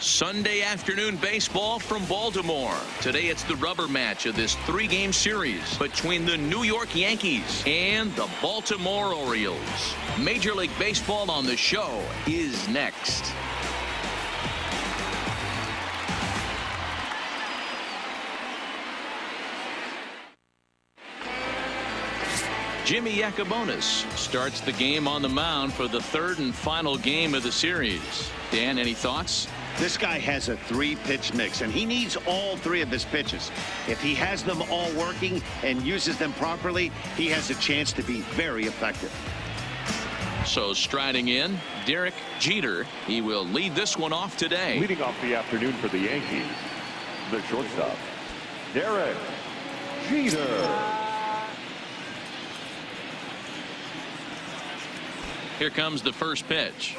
Sunday afternoon baseball from Baltimore. Today it's the rubber match of this three-game series between the New York Yankees and the Baltimore Orioles. Major League Baseball on the Show is next. Jimmy Yacobonis starts the game on the mound for the third and final game of the series. Dan, any thoughts? This guy has a three-pitch mix, and he needs all three of his pitches. If he has them all working and uses them properly, he has a chance to be very effective. So striding in, Derek Jeter. He will lead this one off today. Leading off the afternoon for the Yankees, the shortstop, Derek Jeter. Here comes the first pitch.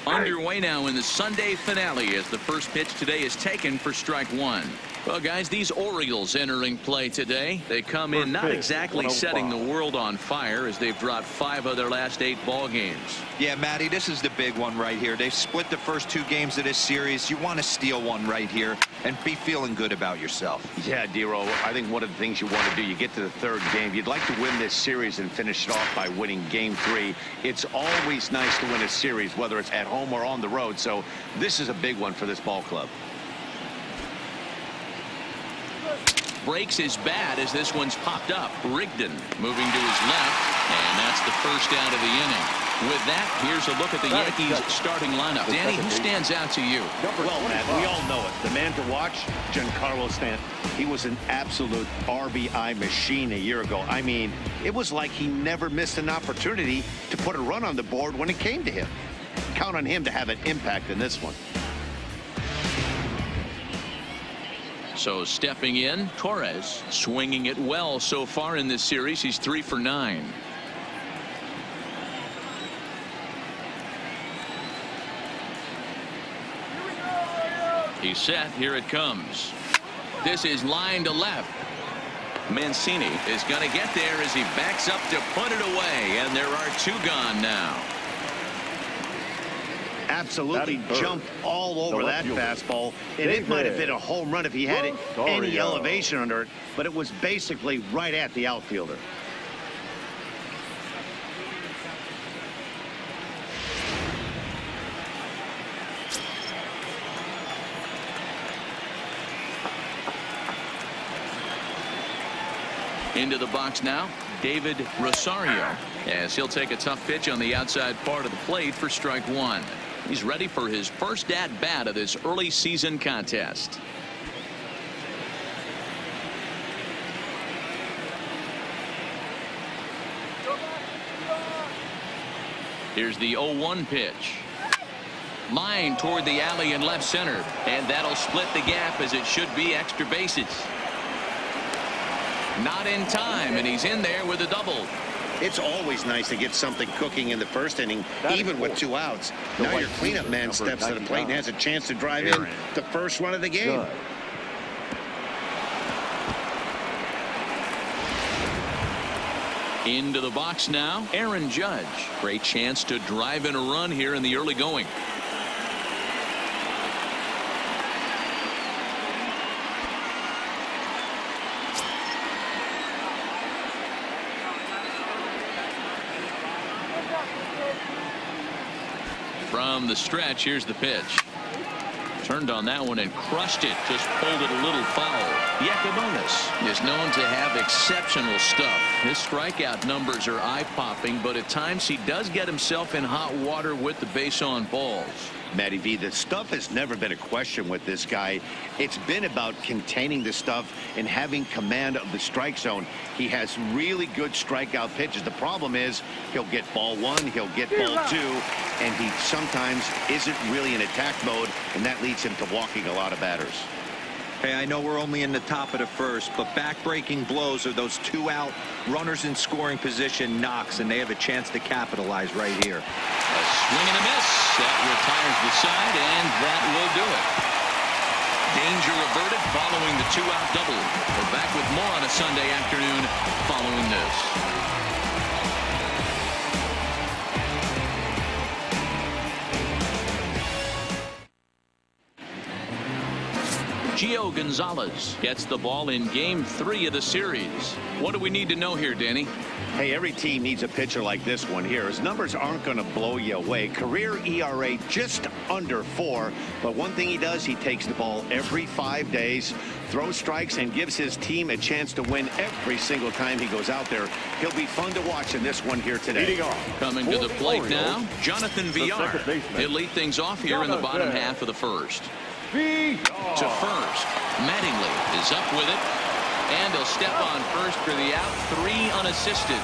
Underway now in the Sunday finale as the first pitch today is taken for strike one. Well, guys, these Orioles entering play today. They come in not exactly setting the world on fire as they've dropped 5 of their last 8 ball games. Yeah, Matty, this is the big one right here. They've split the first 2 games of this series. You want to steal one right here and be feeling good about yourself. Yeah, Dero, I think one of the things you want to do, you get to the third game, you'd like to win this series and finish it off by winning game 3. It's always nice to win a series, whether it's at home or on the road. So this is a big one for this ball club. Breaks his bat as this one's popped up. Rigdon moving to his left, and that's the first out of the inning. With that, here's a look at the Yankees starting lineup. Danny, who stands out to you? Well, Matt, we all know it. The man to watch, Giancarlo Stanton. He was an absolute RBI machine a year ago. I mean, it was like he never missed an opportunity to put a run on the board when it came to him. Count on him to have an impact in this one. So stepping in, Torres swinging it well so far in this series. He's 3 for 9. He's set. Here it comes. This is line to left. Mancini is going to get there as he backs up to put it away, and there are 2 gone now. Absolutely jumped all over that fastball, and it might have been a home run if he had any elevation under it, but it was basically right at the outfielder. Into the box now, David Rosario, as he'll take a tough pitch on the outside part of the plate for strike one. He's ready for his first at-bat of this early season contest. Here's the 0-1 pitch. Line toward the alley in left center, and that'll split the gap as it should be extra bases. Not in time, and he's in there with a double. It's always nice to get something cooking in the first inning, even with 2 outs. Now your cleanup man steps to the plate and has a chance to drive in the first run of the game. Into the box now, Aaron Judge. Great chance to drive in a run here in the early going. From the stretch, here's the pitch. Turned on that one and crushed it. Just pulled it a little foul. Yacobonis is known to have exceptional stuff. His strikeout numbers are eye-popping, but at times he does get himself in hot water with the base on balls. Matty V, the stuff has never been a question with this guy. It's been about containing the stuff and having command of the strike zone. He has really good strikeout pitches. The problem is he'll get ball 1, he'll get ball 2, and he sometimes isn't really in attack mode, and that leads him to walking a lot of batters. Hey, I know we're only in the top of the first, but back-breaking blows are those 2-out runners in scoring position knocks, and they have a chance to capitalize right here. A swing and a miss. That retires the side, and that will do it. Danger averted following the 2-out double. We're back with more on a Sunday afternoon following this. Gio Gonzalez gets the ball in game 3 of the series. What do we need to know here, Danny? Hey, every team needs a pitcher like this one here. His numbers aren't going to blow you away. Career ERA just under 4. But one thing he does, he takes the ball every 5 days, throws strikes, and gives his team a chance to win every single time he goes out there. He'll be fun to watch in this one here today. Coming to the plate now, Jonathan Villar. He'll lead things off here in the bottom half of the first. To first, Mattingly is up with it. And he'll step on first for the out. 3 unassisted.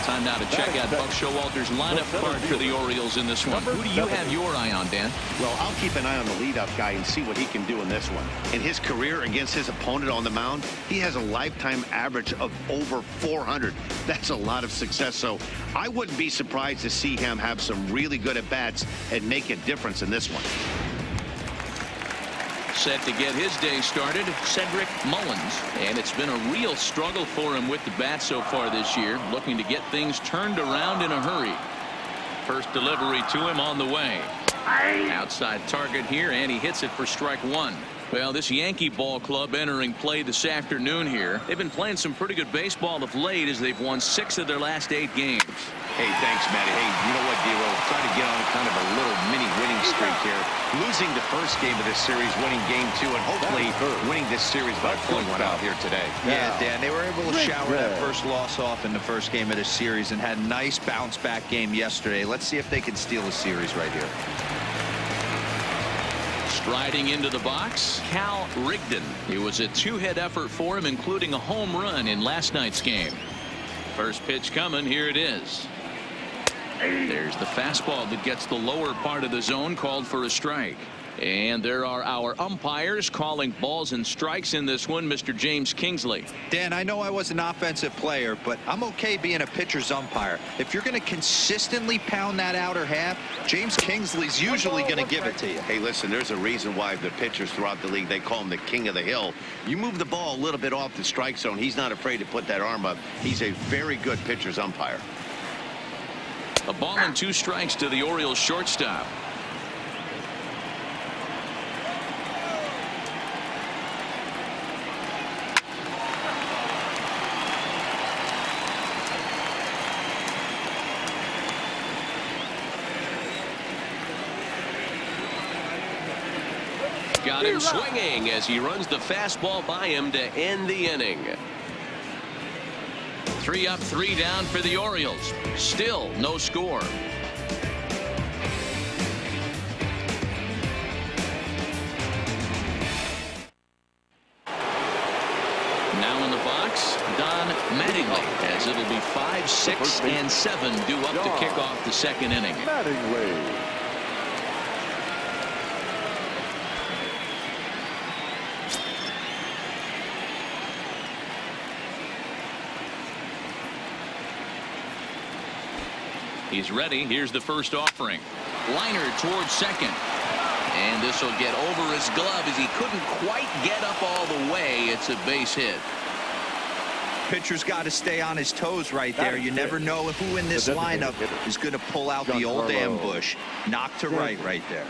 Time now to check out Buck Showalter's lineup card for the Orioles in this one. Who do you have your eye on, Dan? Well, I'll keep an eye on the leadoff guy and see what he can do in this one. In his career against his opponent on the mound, he has a lifetime average of over 400. That's a lot of success. So I wouldn't be surprised to see him have some really good at-bats and make a difference in this one. Set to get his day started, Cedric Mullins. And it's been a real struggle for him with the bat so far this year, looking to get things turned around in a hurry. First delivery to him on the way. Outside target here, and he hits it for strike 1. Well, this Yankee ball club entering play this afternoon here. They've been playing some pretty good baseball of late as they've won 6 of their last 8 games. Hey, thanks, Matty. Hey, you know what, D-Roll? Trying to get on kind of a little mini winning streak here. Losing the first game of this series, winning game 2, and hopefully winning this series by pulling one out here today. Yeah, Dan, they were able to shower that first loss off in the first game of this series and had a nice bounce-back game yesterday. Let's see if they can steal the series right here. Striding into the box, Cal Rigdon. It was a 2-hit effort for him, including a home run in last night's game. First pitch coming. Here it is. There's the fastball that gets the lower part of the zone, called for a strike. And there are our umpires calling balls and strikes in this one, Mr. James Kingsley. Dan, I know I was an offensive player, but I'm okay being a pitcher's umpire. If you're going to consistently pound that outer half, James Kingsley's usually going to give it to you. Hey, listen, there's a reason why the pitchers throughout the league, they call him the king of the hill. You move the ball a little bit off the strike zone, he's not afraid to put that arm up. He's a very good pitcher's umpire. A ball and 2 strikes to the Orioles shortstop. Got him swinging as he runs the fastball by him to end the inning. 3 up, 3 down for the Orioles. Still no score. Now in the box, Don Mattingly, as it'll be 5, 6, and 7 due up to kick off the second inning. Mattingly. He's ready. Here's the first offering. Liner towards second. And this will get over his glove as he couldn't quite get up all the way. It's a base hit. Pitcher's got to stay on his toes right there. You never know who in this lineup is going to pull out the old ambush. Knock to right there.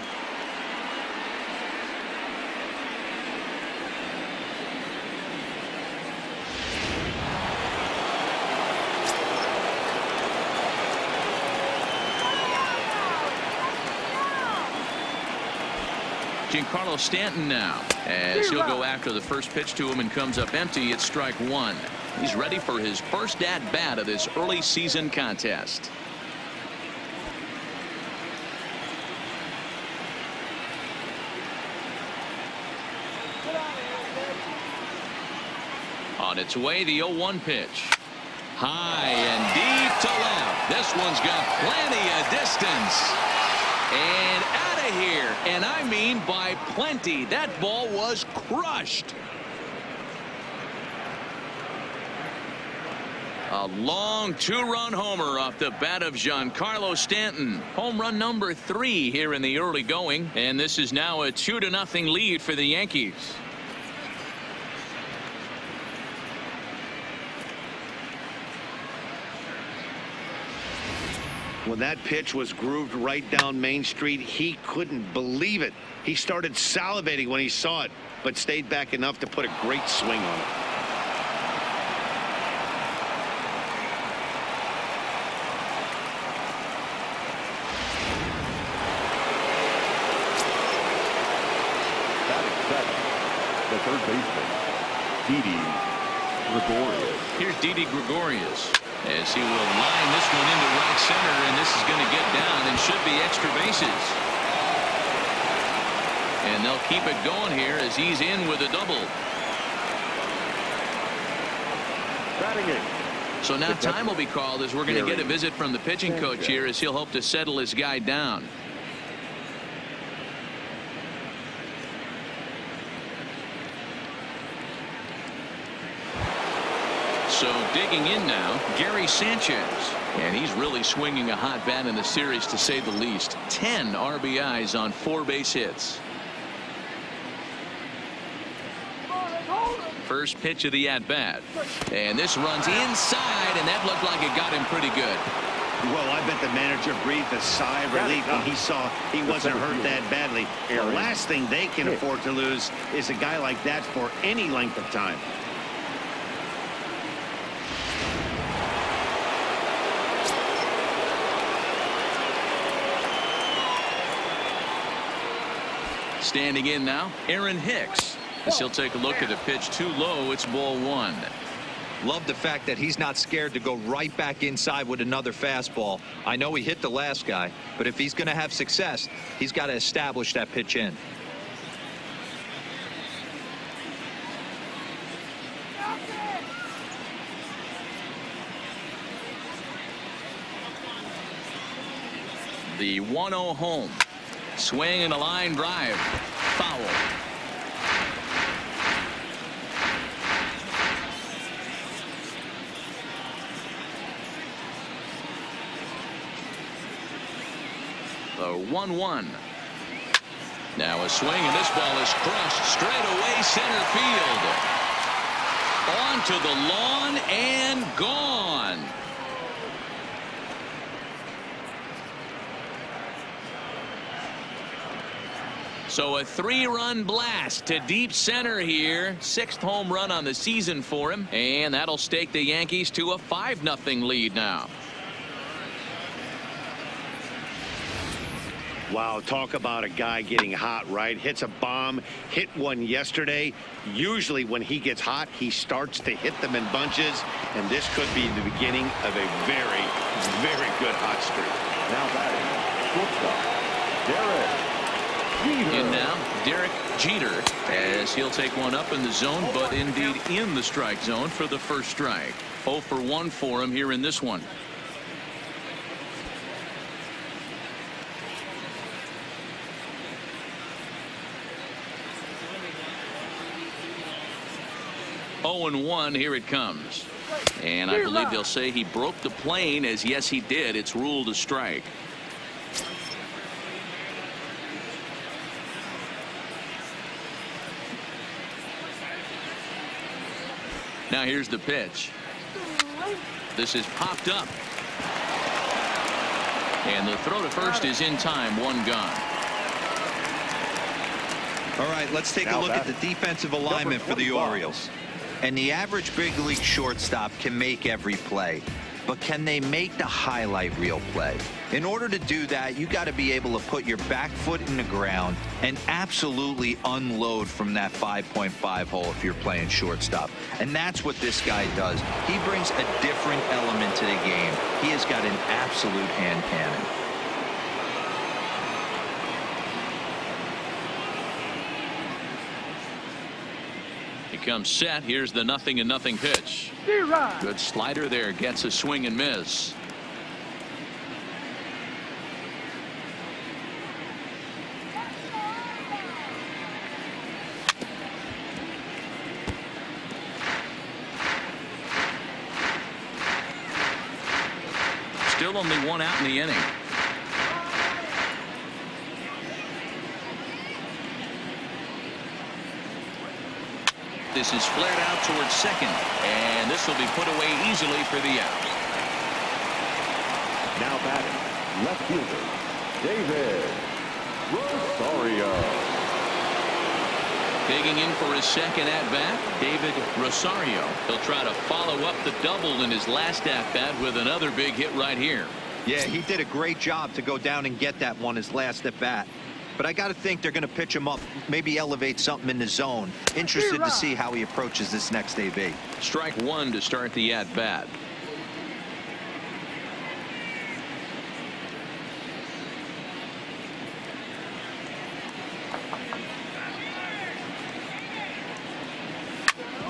Giancarlo Stanton now, as he'll go after the first pitch to him and comes up empty. It's strike 1. He's ready for his first at-bat of this early season contest. On its way, the 0-1 pitch. High and deep to left. This one's got plenty of distance. And out of here. And I mean by plenty. That ball was crushed. A long 2-run homer off the bat of Giancarlo Stanton. Home run number 3 here in the early going. And this is now a 2-0 lead for the Yankees. When that pitch was grooved right down Main Street, he couldn't believe it. He started salivating when he saw it. but stayed back enough to put a great swing on it. Batting second, the third baseman, Didi Gregorius. Here's Didi Gregorius as he will line this one into right center, and this is going to get down and should be extra bases. And they'll keep it going here as he's in with a double. Batting eighth. So now time will be called as we're going to get a visit from the pitching coach here as he'll hope to settle his guy down. So digging in now, Gary Sanchez. And he's really swinging a hot bat in the series, to say the least. 10 RBIs on 4 base hits. First pitch of the at-bat. And this runs inside, and that looked like it got him pretty good. Well, I bet the manager breathed a sigh of relief when he saw he wasn't hurt that badly. The last thing they can afford to lose is a guy like that for any length of time. Standing in now, Aaron Hicks. As he'll take a look at a pitch too low. It's ball 1. Love the fact that he's not scared to go right back inside with another fastball. I know he hit the last guy, but if he's going to have success, he's got to establish that pitch in. The 1-0 home. Swing and a line drive. Foul. The 1-1. Now a swing, and this ball is crushed straight away center field. Onto the lawn and gone. So a 3-run blast to deep center here. 6th home run on the season for him, and that'll stake the Yankees to a 5-0 lead now. Wow, talk about a guy getting hot, right? Hits a bomb, hit one yesterday. Usually when he gets hot, he starts to hit them in bunches, and this could be the beginning of a very, very good hot streak. Now batting, shortstop, Derek Jeter. In now, Derek Jeter, as he'll take one up in the zone, but indeed in the strike zone for the first strike. 0 for 1 for him here in this one. Oh and 1, here it comes. And I believe they'll say he broke the plane, as yes he did. It's ruled a strike. Now here's the pitch. This is popped up. And the throw to first is in time. 1 gone. All right, let's take a look at the defensive alignment for the Orioles. And the average big league shortstop can make every play, but can they make the highlight reel play? In order to do that, you got to be able to put your back foot in the ground and absolutely unload from that 5.5 hole if you're playing shortstop. And that's what this guy does. He brings a different element to the game. He has got an absolute hand cannon. Comes set. Here's the 0-0 pitch. Good slider there, gets a swing and miss. Still only 1 out in the inning. This is flared out towards second, and this will be put away easily for the out. Now batting, left fielder, David Rosario. Digging in for his second at-bat, David Rosario. He'll try to follow up the double in his last at-bat with another big hit right here. Yeah, he did a great job to go down and get that one his last at-bat. But I got to think they're going to pitch him up, maybe elevate something in the zone. Interested to see how he approaches this next AB. Strike one to start the at-bat.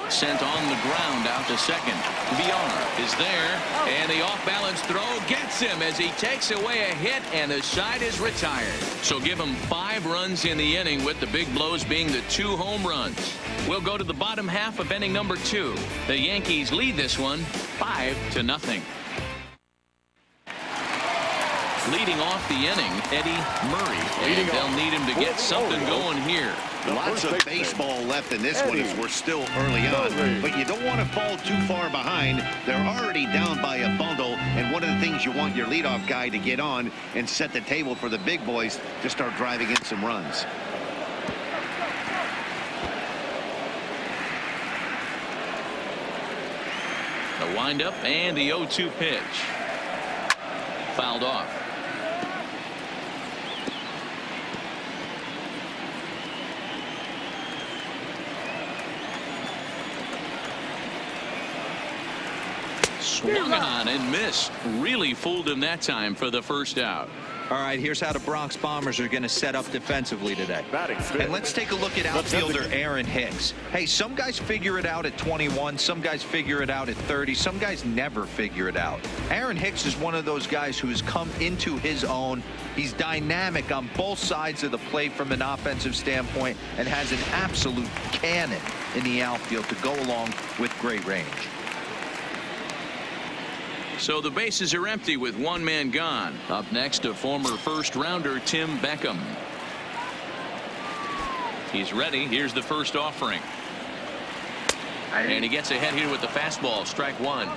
Sent on the ground out to second. VR is there, and the off-balance throw gets him as he takes away a hit, and the side is retired. So give him 5 runs in the inning, with the big blows being the 2 home runs. We'll go to the bottom half of inning number 2. The Yankees lead this one 5-0. Leading off the inning, Eddie Murray, and they'll need him to get something going here. Lots of baseball left in this one as we're still early on, but you don't want to fall too far behind. They're already down by a bundle, and one of the things you want your leadoff guy to get on and set the table for the big boys to start driving in some runs. The windup and the 0-2 pitch. Fouled off. Swung on and missed. Really fooled him that time for the first out. All right, here's how the Bronx Bombers are going to set up defensively today. And let's take a look at outfielder Aaron Hicks. Hey, some guys figure it out at 21. Some guys figure it out at 30. Some guys never figure it out. Aaron Hicks is one of those guys who has come into his own. He's dynamic on both sides of the plate from an offensive standpoint and has an absolute cannon in the outfield to go along with great range. So the bases are empty with 1 man gone. Up next, a former first-rounder, Tim Beckham. He's ready. Here's the first offering. And he gets ahead here with the fastball. Strike one.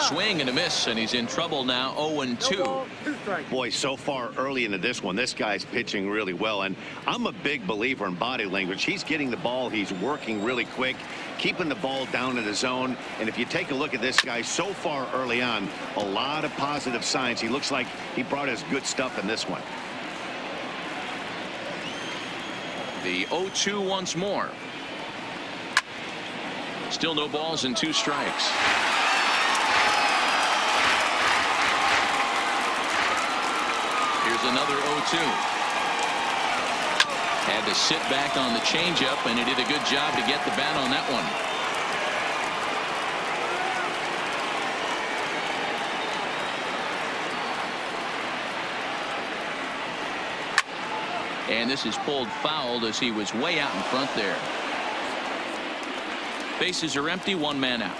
Swing and a miss, and he's in trouble now. 0-2. Boy, so far early into this one, this guy's pitching really well, and I'm a big believer in body language. He's getting the ball, he's working really quick, keeping the ball down in the zone. And if you take a look at this guy so far early on, a lot of positive signs. He looks like he brought his good stuff in this one. The 0-2 once more. Still no balls and 2 strikes. Here's another 0-2. Had to sit back on the changeup, and he did a good job to get the bat on that one. And this is pulled foul as he was way out in front there. Bases are empty, 1 man out.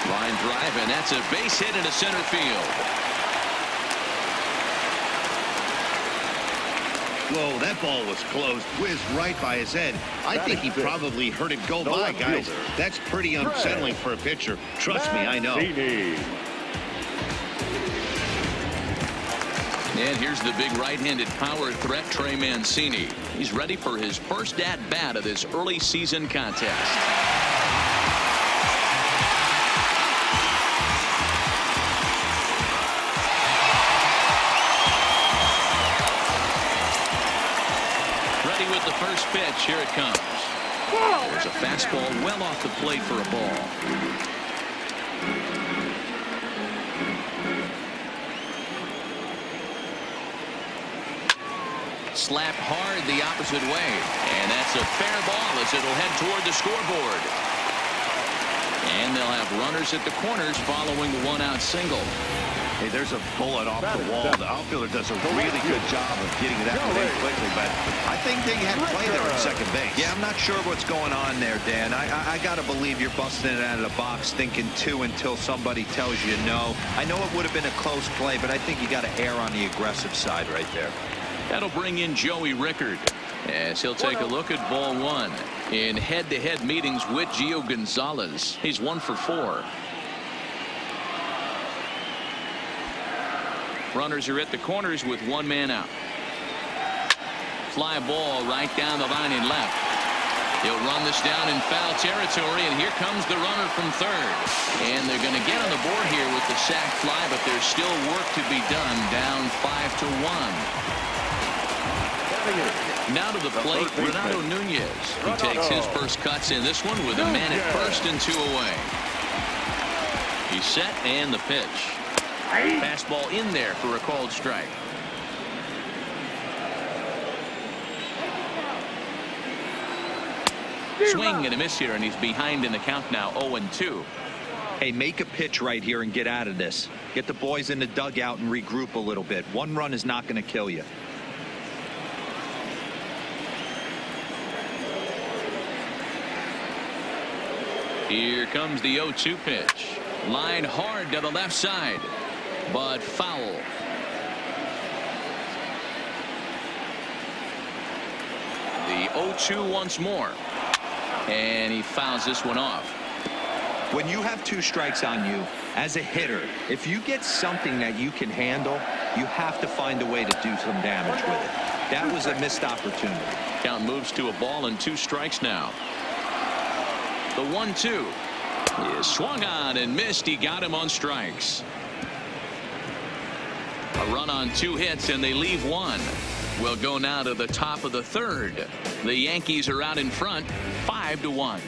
Line drive, and that's a base hit into center field. Whoa, that ball was close. Whizzed right by his head. I think he probably heard it go by, guys. That's pretty unsettling for a pitcher. Trust me, I know. And here's the big right-handed power threat, Trey Mancini. He's ready for his first at-bat of this early season contest. With the first pitch, here it comes. There's a fastball well off the plate for a ball. Slapped hard the opposite way, and that's a fair ball as it'll head toward the scoreboard. And they'll have runners at the corners following the 1-out single. Hey, there's a bullet off the wall. The outfielder does a really good job of getting that one in quickly, but I think they had play there at second base. Yeah, I'm not sure what's going on there, Dan. I got to believe you're busting it out of the box thinking 2 until somebody tells you no. I know it would have been a close play, but I think you got to err on the aggressive side right there. That'll bring in Joey Rickard. As he'll take a look at ball one. In head-to-head meetings with Gio Gonzalez, he's 1 for 4. Runners are at the corners with 1 man out. Fly ball right down the line in left. He'll run this down in foul territory, and here comes the runner from third. And they're going to get on the board here with the sac fly, but there's still work to be done. Down 5-1. Now to the plate, Renato Nunez. He takes his first cuts in this one with a man at first and 2 away. He's set, and the pitch. Fastball in there for a called strike. Swing and a miss here, and he's behind in the count now, 0-2. Hey, make a pitch right here and get out of this. Get the boys in the dugout and regroup a little bit. 1 run is not going to kill you. Here comes the 0-2 pitch. Line hard to the left side, but foul. The 0-2 once more. And he fouls this one off. When you have 2 strikes on you, as a hitter, if you get something that you can handle, you have to find a way to do some damage with it. That was a missed opportunity. Count moves to a ball and 2 strikes now. The 1-2 is swung on and missed. He got him on strikes. A run on 2 hits, and they leave 1. We'll go now to the top of the third. The Yankees are out in front, 5-1.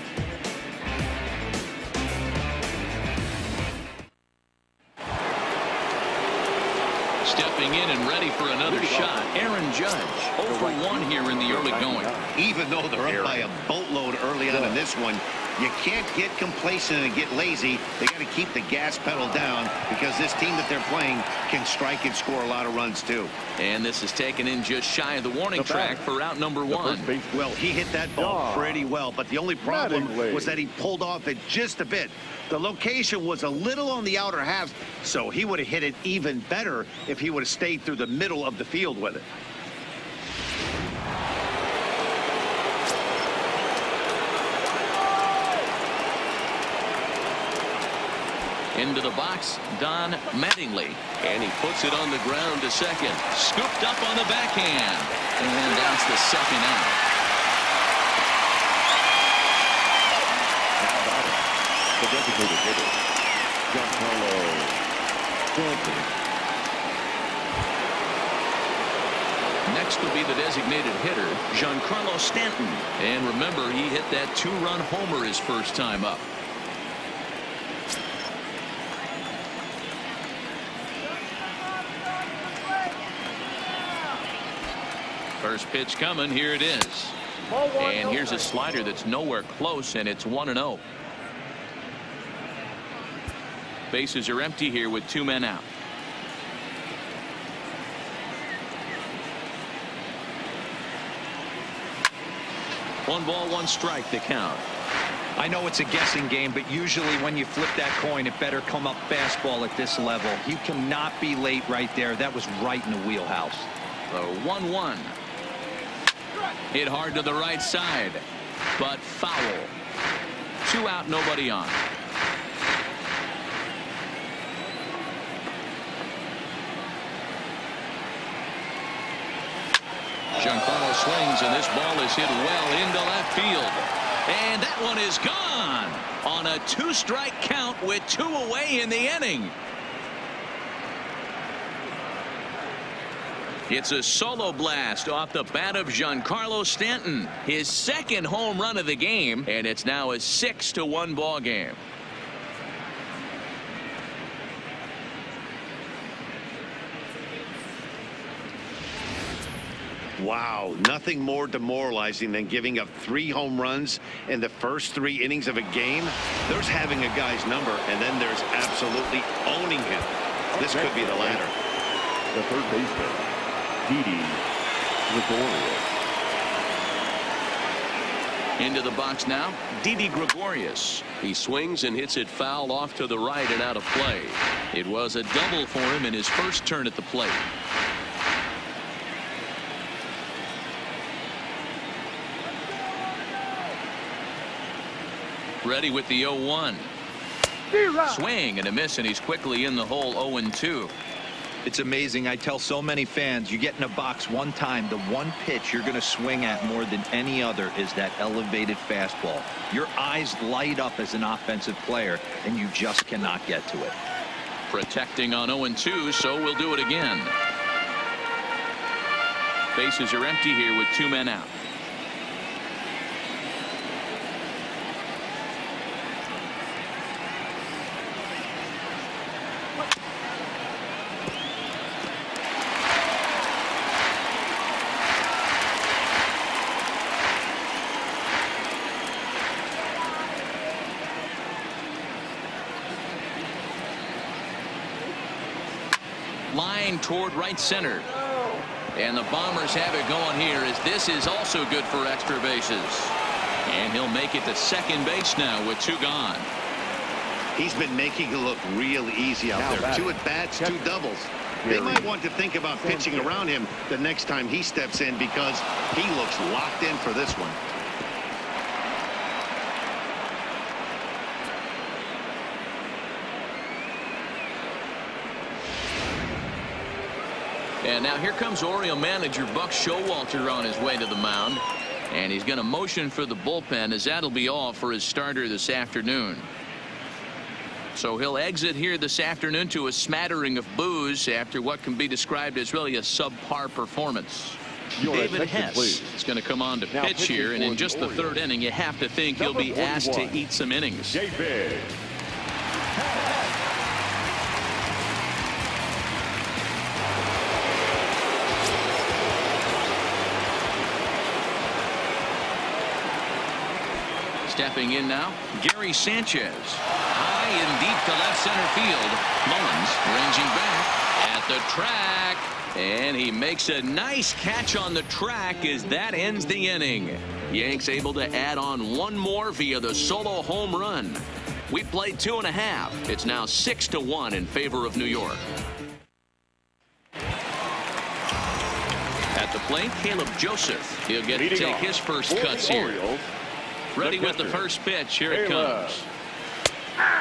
Stepping in and ready for another shot, Aaron Judge. 0 for 1 here in the early going. Even though they're up by a boatload early on in this one, you can't get complacent and get lazy. They got to keep the gas pedal down, because this team that they're playing can strike and score a lot of runs too. And this is taken in just shy of the warning track for out number 1. Well, he hit that ball pretty well, but the only problem was that he pulled off it just a bit. The location was a little on the outer half, so he would have hit it even better if he would have stayed through the middle of the field with it. Into the box, Don Mattingly. And he puts it on the ground to second. Scooped up on the backhand. And that's the second out. The designated hitter, Giancarlo Stanton. Next will be the designated hitter, Giancarlo Stanton. And remember, he hit that 2-run homer his first time up. First pitch coming. Here it is. And here's a slider that's nowhere close, and it's 1-0. Bases are empty here with 2 men out. One ball, 1 strike to count. I know it's a guessing game, but usually when you flip that coin, it better come up fastball at this level. You cannot be late right there. That was right in the wheelhouse. The 1-1. Hit hard to the right side, but foul. 2 out, nobody on. Giancarlo swings, and this ball is hit well into left field. And that one is gone on a 2-strike count with 2 away in the inning. It's a solo blast off the bat of Giancarlo Stanton, his 2nd home run of the game, and it's now a 6-1 ball game. Wow, nothing more demoralizing than giving up 3 home runs in the first 3 innings of a game. There's having a guy's number, and then there's absolutely owning him. This could be the latter. The third baseman, Didi Gregorius. Into the box now, Didi Gregorius. He swings and hits it foul off to the right and out of play. It was a double for him in his first turn at the plate. Ready with the 0-1. Swing and a miss, and he's quickly in the hole. 0-2. It's amazing. I tell so many fans, you get in a box one time, the one pitch you're going to swing at more than any other is that elevated fastball. Your eyes light up as an offensive player, and you just cannot get to it. Protecting on 0-2, so we'll do it again. Bases are empty here with 2 men out. Line toward right center. And the Bombers have it going here, as this is also good for extra bases. And he'll make it to second base now with 2 gone. He's been making it look real easy out there. 2 at-bats, 2 doubles. They might want to think about pitching around him the next time he steps in, because he looks locked in for this one. And now here comes Oriole manager Buck Showalter on his way to the mound. And he's going to motion for the bullpen, as that'll be all for his starter this afternoon. So he'll exit here this afternoon to a smattering of boos after what can be described as really a subpar performance. David Hess is going to come on to pitch here, and in just the 3rd inning, you have to think he'll be asked to eat some innings. David. Stepping in now, Gary Sanchez. High and deep to left center field. Mullins ranging back at the track. And he makes a nice catch on the track as that ends the inning. Yanks able to add on 1 more via the solo home run. We played 2.5. It's now 6-1 in favor of New York. At the plate, Caleb Joseph. He'll get to take his first cuts here. Ready with the first pitch. Here it comes.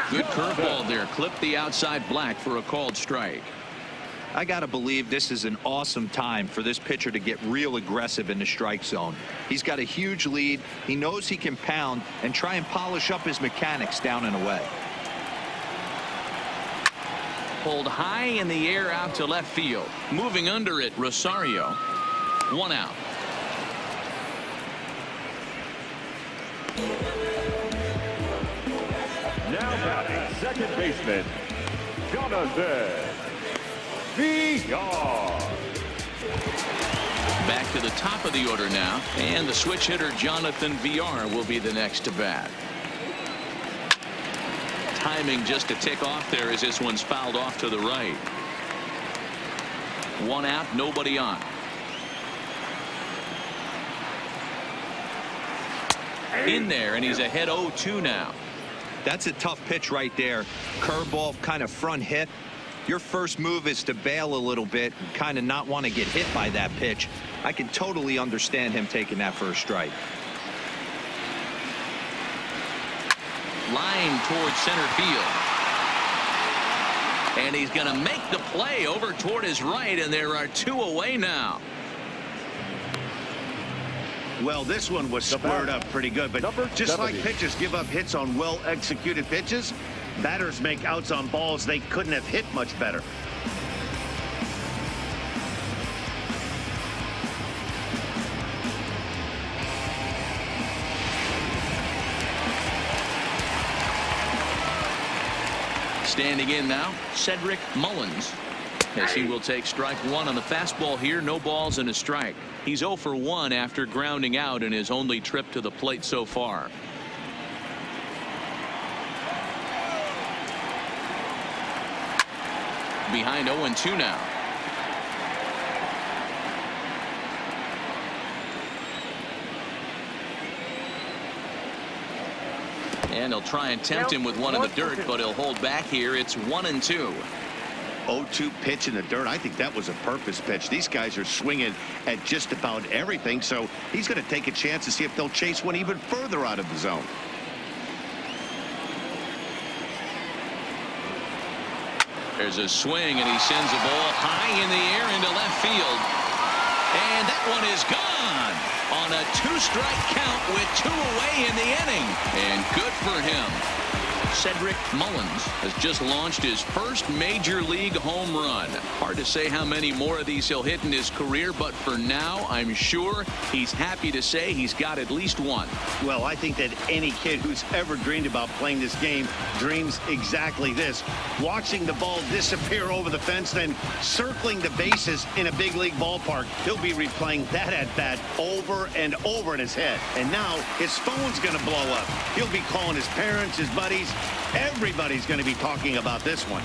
Good curveball there. Clipped the outside black for a called strike. I got to believe this is an awesome time for this pitcher to get real aggressive in the strike zone. He's got a huge lead. He knows he can pound and try and polish up his mechanics down and away. Pulled high in the air out to left field. Moving under it, Rosario. 1 out. Now batting second baseman, Jonathan VR. Back to the top of the order now, and the switch hitter Jonathan VR will be the next to bat. Timing just a tick off there as this one's fouled off to the right. 1 out, nobody on. In there, and he's ahead 0-2 now. That's a tough pitch right there. Curveball, kind of front hit. Your first move is to bail a little bit and kind of not want to get hit by that pitch. I can totally understand him taking that first strike. Line towards center field. And he's going to make the play over toward his right, and there are 2 away now. Well, this one was squared up pretty good, but just like pitchers give up hits on well-executed pitches, batters make outs on balls they couldn't have hit much better. Standing in now, Cedric Mullins, as he will take strike 1 on the fastball here. No balls and a strike. He's 0 for 1 after grounding out in his only trip to the plate so far. Behind 0-2 now. And he'll try and tempt him with one in the dirt, but he'll hold back here. It's 1-2. 0-2 pitch in the dirt. I think that was a purpose pitch. These guys are swinging at just about everything, so he's going to take a chance to see if they'll chase one even further out of the zone. There's a swing, and he sends a ball high in the air into left field. And that one is gone on a 2-strike count with 2 away in the inning. And good for him. Cedric Mullins has just launched his first major league home run. Hard to say how many more of these he'll hit in his career, but for now, I'm sure he's happy to say he's got at least one. Well, I think that any kid who's ever dreamed about playing this game dreams exactly this. Watching the ball disappear over the fence, then circling the bases in a big league ballpark. He'll be replaying that at-bat over and over in his head. And now his phone's going to blow up. He'll be calling his parents, his buddies. Everybody's going to be talking about this one.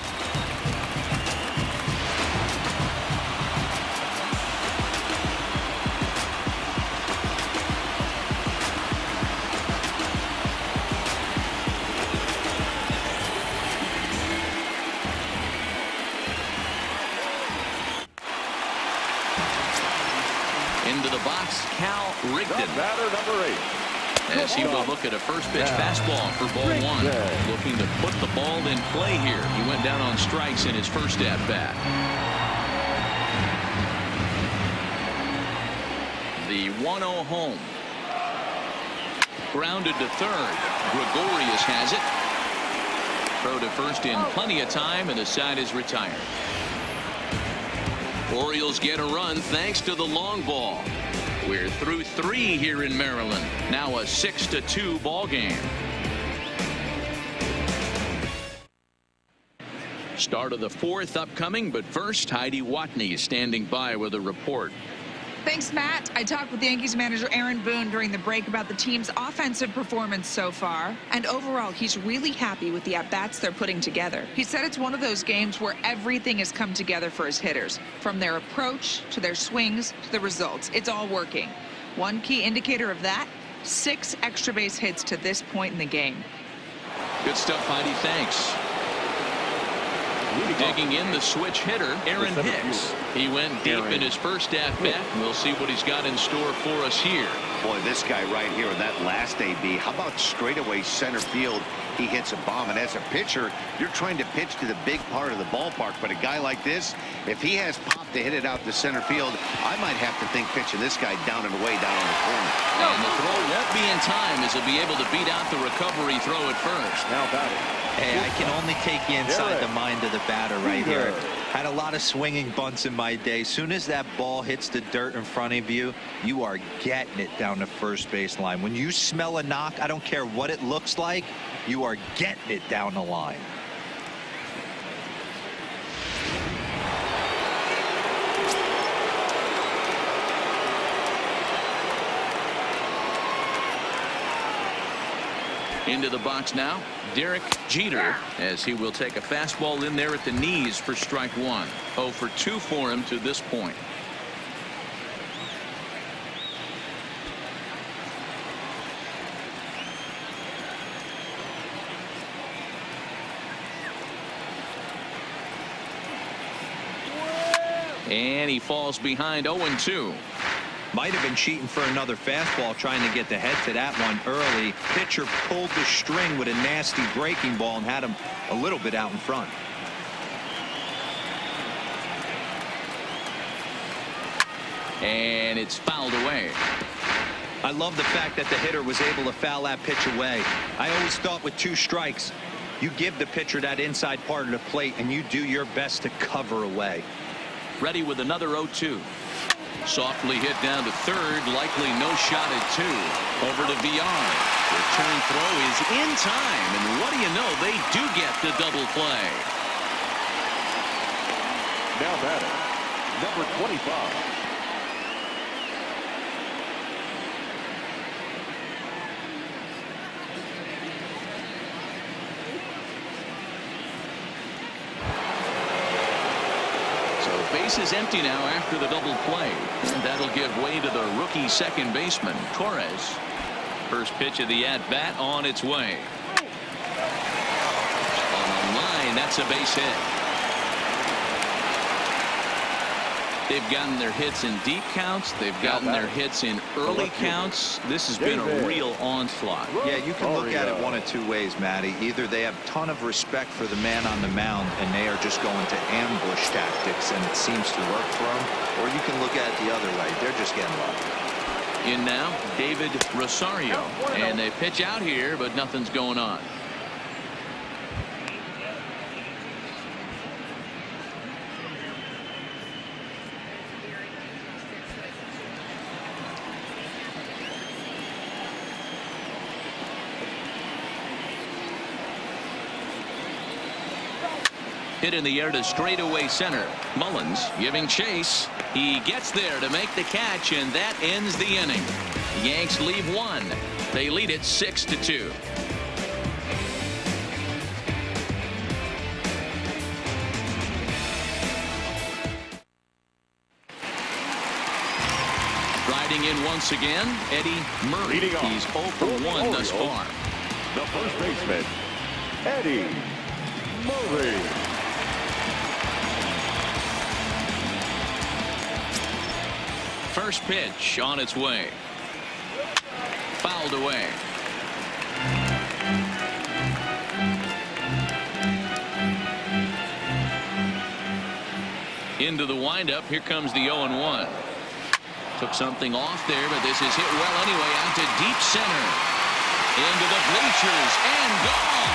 Into the box, Cal Rigdon. Batter number 8. As he will look at a first pitch fastball for ball 1. Looking to put the ball in play here. He went down on strikes in his first at bat. The 1-0 home. Grounded to third. Gregorius has it. Throw to first in plenty of time, and the side is retired. Orioles get a run thanks to the long ball. We're through 3 here in Maryland. Now a 6-2 ball game. Start of the 4th upcoming, but first, Heidi Watney is standing by with a report. Thanks, Matt. I talked with Yankees manager Aaron Boone during the break about the team's offensive performance so far. And overall, he's really happy with the at-bats they're putting together. He said it's one of those games where everything has come together for his hitters. From their approach to their swings to the results. It's all working. One key indicator of that, 6 extra base hits to this point in the game. Good stuff, Heidi. Thanks. Digging in the switch hitter, Aaron Hicks. He went deep in his first at-bat. We'll see what he's got in store for us here. Boy, this guy right here in that last AB, how about straightaway center field? He hits a bomb, and as a pitcher, you're trying to pitch to the big part of the ballpark, but a guy like this, if he has pop to hit it out to center field, I might have to think pitching this guy down and away down on the corner. And the throw won't be in time as he'll be able to beat out the recovery throw at first. Now batting. Hey, I can only take you inside the mind of the batter right here. Had a lot of swinging bunts in my day. Soon as that ball hits the dirt in front of you, you are getting it down the first base line. When you smell a knock, I don't care what it looks like, you are getting it down the line. Into the box now, Derek Jeter, as he will take a fastball in there at the knees for strike 1. 0 for 2 for him to this point. And he falls behind 0-2. Might have been cheating for another fastball, trying to get the head to that one early. Pitcher pulled the string with a nasty breaking ball and had him a little bit out in front. And it's fouled away. I love the fact that the hitter was able to foul that pitch away. I always thought with 2 strikes, you give the pitcher that inside part of the plate and you do your best to cover away. Ready with another 0-2. Softly hit down to third, likely no shot at 2. Over to Villar. Return throw is in time, and what do you know, they do get the double play. Now batting, number 25. Base is empty now after the double play, and that'll give way to the rookie second baseman, Torres. First pitch of the at-bat on its way. On the line, that's a base hit. They've gotten their hits in deep counts. They've gotten their hits in early counts. This has been a real onslaught. Yeah, you can look at it one of two ways, Matty. Either they have a ton of respect for the man on the mound, and they are just going to ambush tactics, and it seems to work for them. Or you can look at it the other way. They're just getting lucky. In now, David Rosario. And they pitch out here, but nothing's going on. Hit in the air to straightaway center. Mullins giving chase. He gets there to make the catch, and that ends the inning. The Yanks leave one. They lead it 6-2. Riding in once again, Eddie Murray. He's 0 for 1 thus far. The first baseman, Eddie Murray. First pitch on its way. Fouled away. Into the windup. Here comes the 0-1. Took something off there, but this is hit well anyway. Out to deep center. Into the bleachers and gone.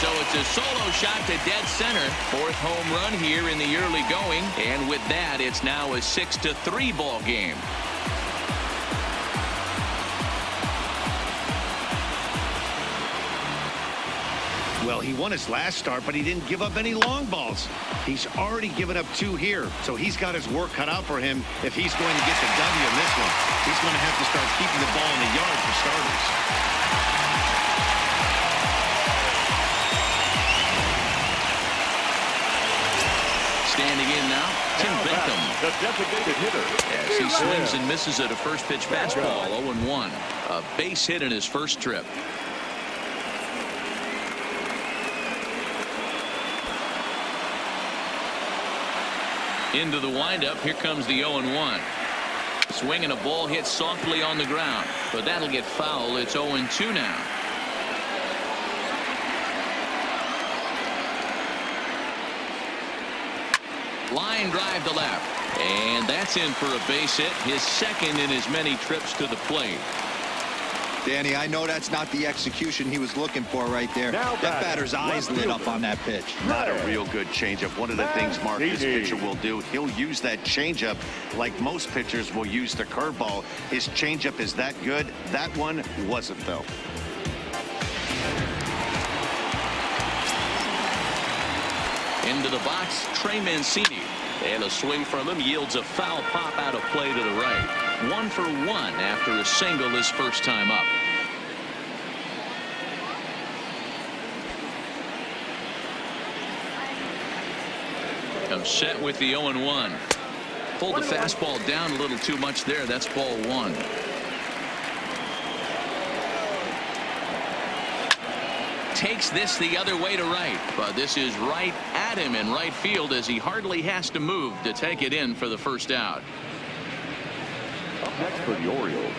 So it's a solo shot to dead center. Fourth home run here in the early going. And with that, it's now a 6-3 ball game. Well, he won his last start, but he didn't give up any long balls. He's already given up 2 here, so he's got his work cut out for him if he's going to get the W in this one. He's going to have to start keeping the ball in the yard for starters. Standing in now, Tim Bentham. The designated hitter. As he swings and misses at a first pitch fastball. 0-1. A base hit in his first trip. Into the windup. Here comes the 0-1. Swinging a ball hit softly on the ground, but that'll get foul. It's 0-2 now. Line drive to left, and that's in for a base hit, his second in as many trips to the plate. Danny, I know that's not the execution he was looking for right there. That batter's eyes lit up on that pitch. Not a real good changeup. One of the things, Mark, this pitcher will do, he'll use that changeup like most pitchers will use the curveball. His changeup is that good. That one wasn't, though. Into the box, Trey Mancini. And a swing from him yields a foul pop out of play to the right. 1 for 1 after a single his first time up. Comes set with the 0-1. Pulled the fastball down a little too much there. That's ball 1. Takes this the other way to right, but this is right at him in right field as he hardly has to move to take it in for the first out. Up next for the Orioles,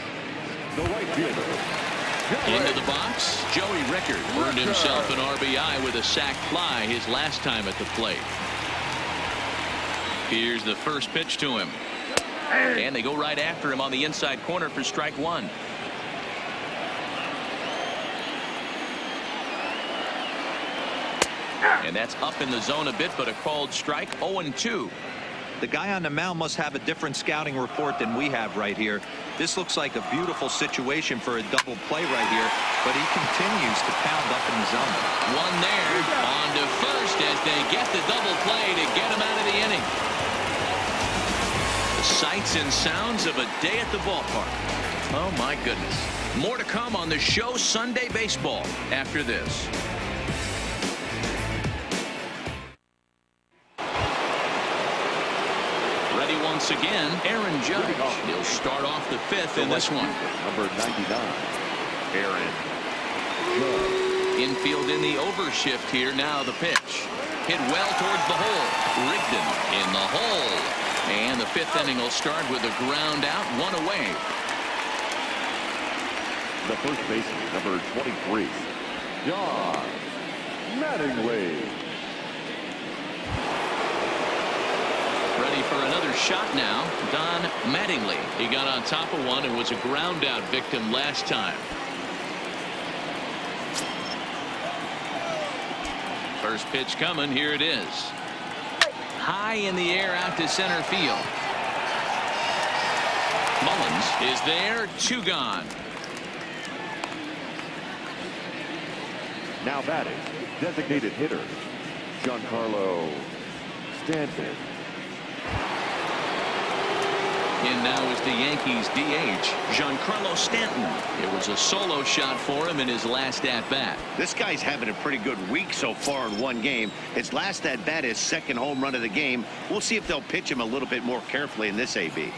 the right fielder. Into the box, Joey Rickard earned himself an RBI with a sac fly his last time at the plate. Here's the first pitch to him, and they go right after him on the inside corner for strike 1. And that's up in the zone a bit, but a called strike. 0-2. The guy on the mound must have a different scouting report than we have right here. This looks like a beautiful situation for a double play right here, but he continues to pound up in the zone. One there, on to first as they get the double play to get him out of the inning. The sights and sounds of a day at the ballpark. Oh my goodness. More to come on the show Sunday Baseball after this. Once again, Aaron Judge. He'll start off the 5th in this one. Number 99, Aaron Judge. Infield in the overshift here. Now the pitch. Hit well towards the hole. Rigdon in the hole. And the fifth inning will start with a ground out, one away. The first baseman, number 23, John Mattingly. Ready for another shot now. Don Mattingly. He got on top of one and was a ground out victim last time. First pitch coming. Here it is. High in the air out to center field. Mullins is there. 2 gone. Now batting, designated hitter, Giancarlo Stanton. And now is the Yankees DH, Giancarlo Stanton. It was a solo shot for him in his last at-bat. This guy's having a pretty good week so far in one game. His last at-bat is second home run of the game. We'll see if they'll pitch him a little bit more carefully in this AB.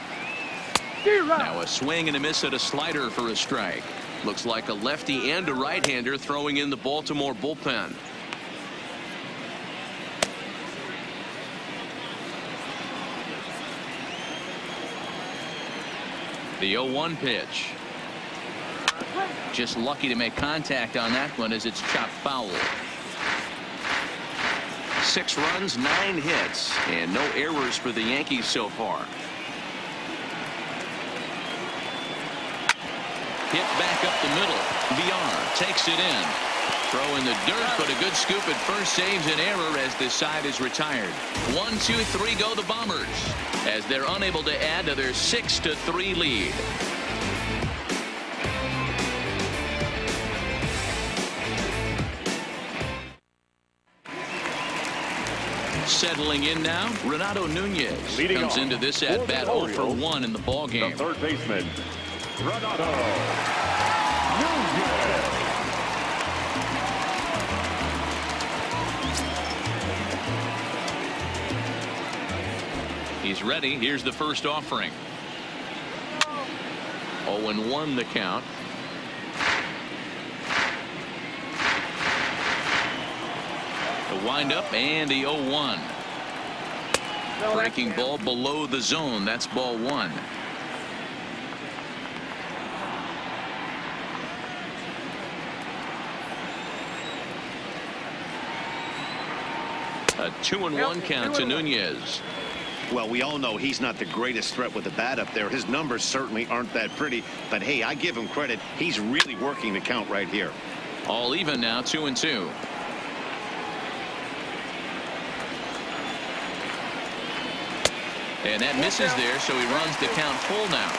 Now a swing and a miss at a slider for a strike. Looks like a lefty and a right-hander throwing in the Baltimore bullpen. The 0-1 pitch. Just lucky to make contact on that one as it's chopped foul. 6 runs, 9 hits, and no errors for the Yankees so far. Hit back up the middle. VR takes it in. Throw in the dirt, but a good scoop at first saves an error as this side is retired. 1, 2, 3 go the Bombers as they're unable to add to their 6-3 lead. Settling in now, Renato Nunez Leading comes off into this at-bat 0 for 1 in the ballgame. The third baseman, Renato Nunez. He's ready. Here's the first offering. 0-1 the count. The windup and the 0-1. Breaking ball below the zone. That's ball 1. A 2-1 count to Nunez. Well, we all know he's not the greatest threat with the bat up there. His numbers certainly aren't that pretty. But, hey, I give him credit. He's really working the count right here. All even now, 2-2. And that misses there, so he runs the count full now.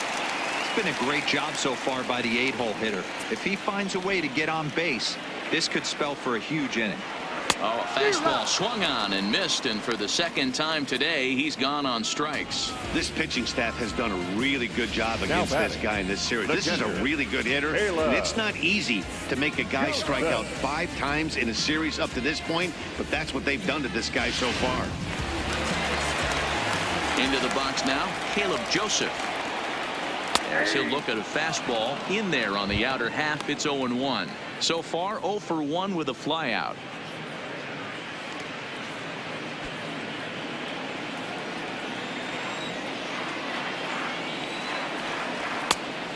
It's been a great job so far by the 8-hole hitter. If he finds a way to get on base, this could spell for a huge inning. Oh, fastball swung on and missed, and for the second time today, he's gone on strikes. This pitching staff has done a really good job against this guy in this series. This is a really good hitter, and it's not easy to make a guy strike out 5 times in a series up to this point, but that's what they've done to this guy so far. Into the box now, Caleb Joseph. As he'll look at a fastball in there on the outer half. It's 0-1. So far, 0 for 1 with a flyout.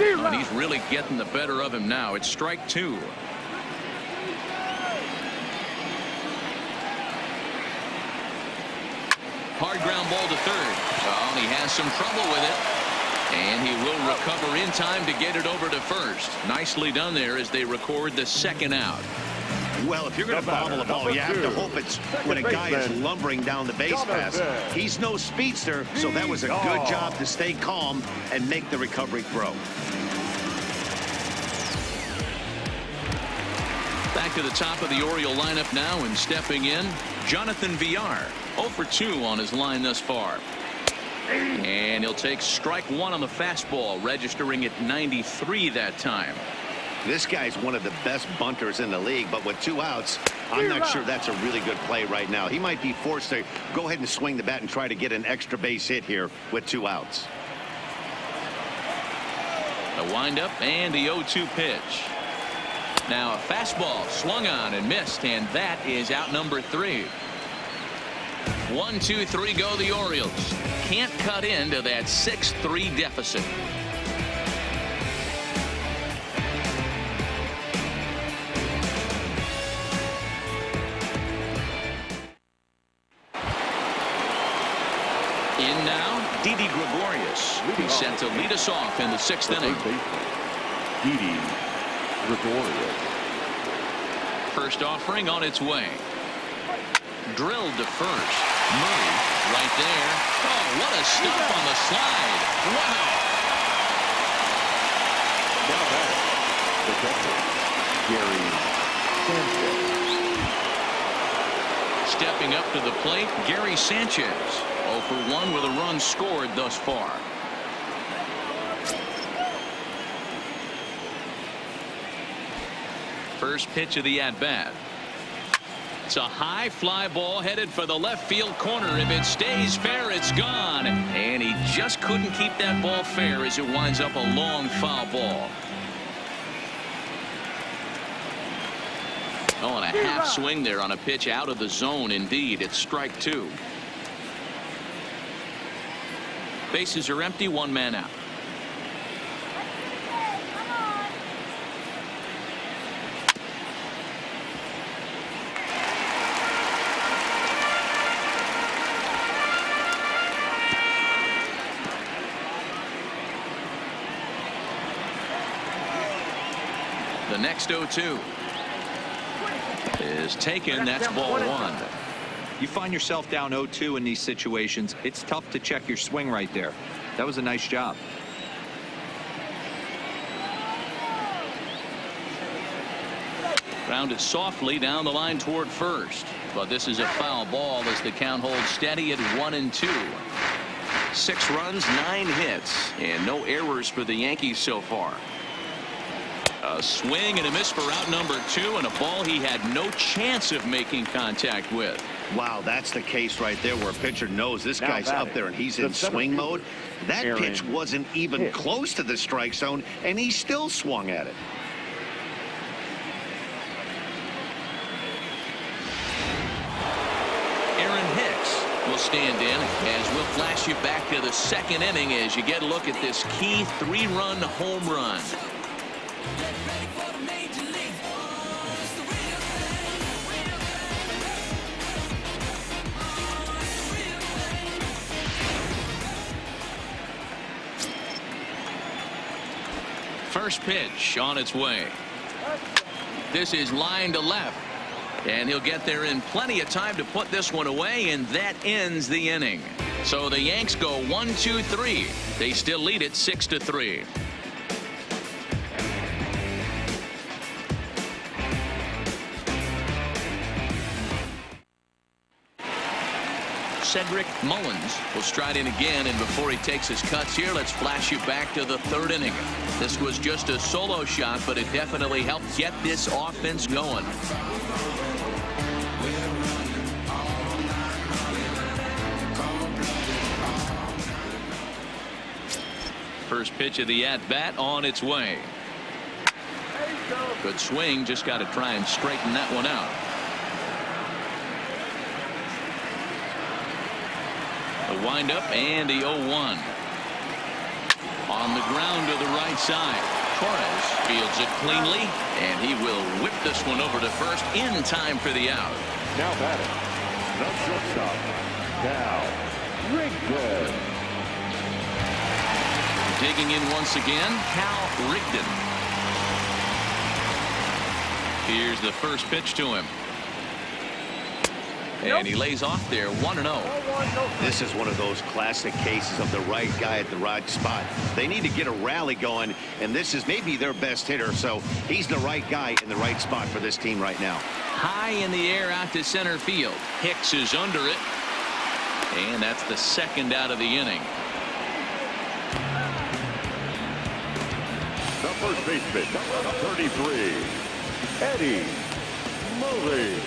And he's really getting the better of him now. It's strike 2. Hard ground ball to third. Oh, and he has some trouble with it. And he will recover in time to get it over to first. Nicely done there as they record the second out. Well, if you're going to bobble a ball, you have to hope it's when a guy is lumbering down the base pass. He's no speedster, so that was a good job to stay calm and make the recovery throw. Back to the top of the Oriole lineup now, and stepping in, Jonathan VR. 0 for 2 on his line thus far. And he'll take strike 1 on the fastball, registering at 93 that time. This guy's one of the best bunters in the league, but with 2 outs, I'm not sure that's a really good play right now. He might be forced to go ahead and swing the bat and try to get an extra base hit here with 2 outs. The windup and the 0-2 pitch. Now a fastball swung on and missed, and that is out number 3. 1, 2, 3 go the Orioles. Can't cut into that 6-3 deficit. In now, Didi Gregorius. He's set to lead us off in the 6th inning. Didi Gregorius. First offering on its way. Drilled to first. Murray right there. Oh, what a stop on the slide. Wow. Now back, the catcher, Gary Sanchez. Stepping up to the plate, Gary Sanchez. 0 for 1 with a run scored thus far. First pitch of the at-bat. It's a high fly ball headed for the left field corner. If it stays fair, it's gone. And he just couldn't keep that ball fair as it winds up a long foul ball. Oh, and a half swing there on a pitch out of the zone. Indeed, it's strike 2. Bases are empty, 1 man out. The next 0-2 is taken. That's ball 1. You find yourself down 0-2 in these situations. It's tough to check your swing right there. That was a nice job. Grounded softly down the line toward first. But this is a foul ball as the count holds steady at 1-2. 6 runs, 9 hits, and no errors for the Yankees so far. A swing and a miss for out number 2, and a ball he had no chance of making contact with. Wow, that's the case right there where a pitcher knows this guy's up there and he's in swing mode. That pitch wasn't even close to the strike zone, and he still swung at it. Aaron Hicks will stand in as we'll flash you back to the 2nd inning as you get a look at this key 3-run home run. First pitch on its way. This is line to left, and he'll get there in plenty of time to put this one away, and that ends the inning. So the Yanks go 1-2-3. They still lead it 6-3. Cedric Mullins will stride in again, and before he takes his cuts here, let's flash you back to the 3rd inning. This was just a solo shot, but it definitely helped get this offense going. First pitch of the at-bat on its way. Good swing, just got to try and straighten that one out. The windup and the 0-1. On the ground to the right side. Torres fields it cleanly, and he will whip this one over to first in time for the out. Now batting, the shortstop, BAL RIPKEN. Digging in once again, Cal Rigdon. Here's the first pitch to him. And he lays off there 1-0. This is one of those classic cases of the right guy at the right spot. They need to get a rally going, and this is maybe their best hitter, so he's the right guy in the right spot for this team right now. High in the air out to center field. Hicks is under it, and that's the 2nd out of the inning. The first baseman, 33, Eddie Murray.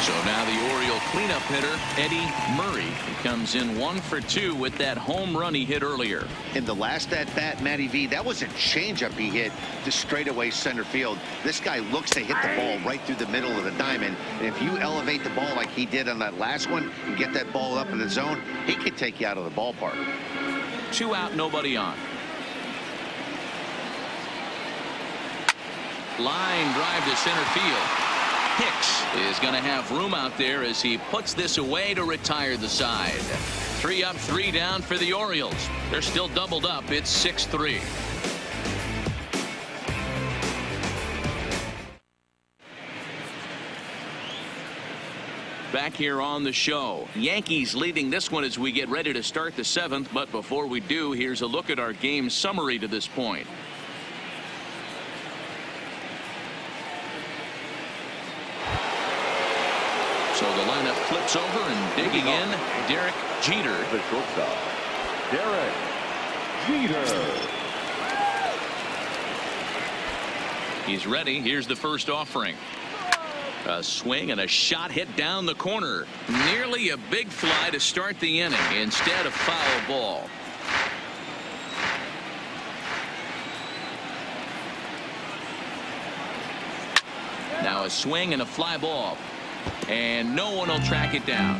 So now the Oriole cleanup hitter, Eddie Murray, he comes in 1 for 2 with that home run he hit earlier. In the last at-bat, Matty V, that was a changeup he hit to straightaway center field. This guy looks to hit the ball right through the middle of the diamond. And if you elevate the ball like he did on that last one and get that ball up in the zone, he could take you out of the ballpark. 2 out, nobody on. Line drive to center field. Hicks is going to have room out there as he puts this away to retire the side. 3 up, 3 down for the Orioles. They're still doubled up. It's 6-3. Back here on the show, Yankees leading this one as we get ready to start the 7th. But before we do, here's a look at our game summary to this point. So the lineup flips over and digging in, Derek Jeter. The shortstop, Derek Jeter. He's ready. Here's the first offering. A swing and a shot hit down the corner. Nearly a big fly to start the inning. Instead, a foul ball. Now a swing and a fly ball. And no one will track it down.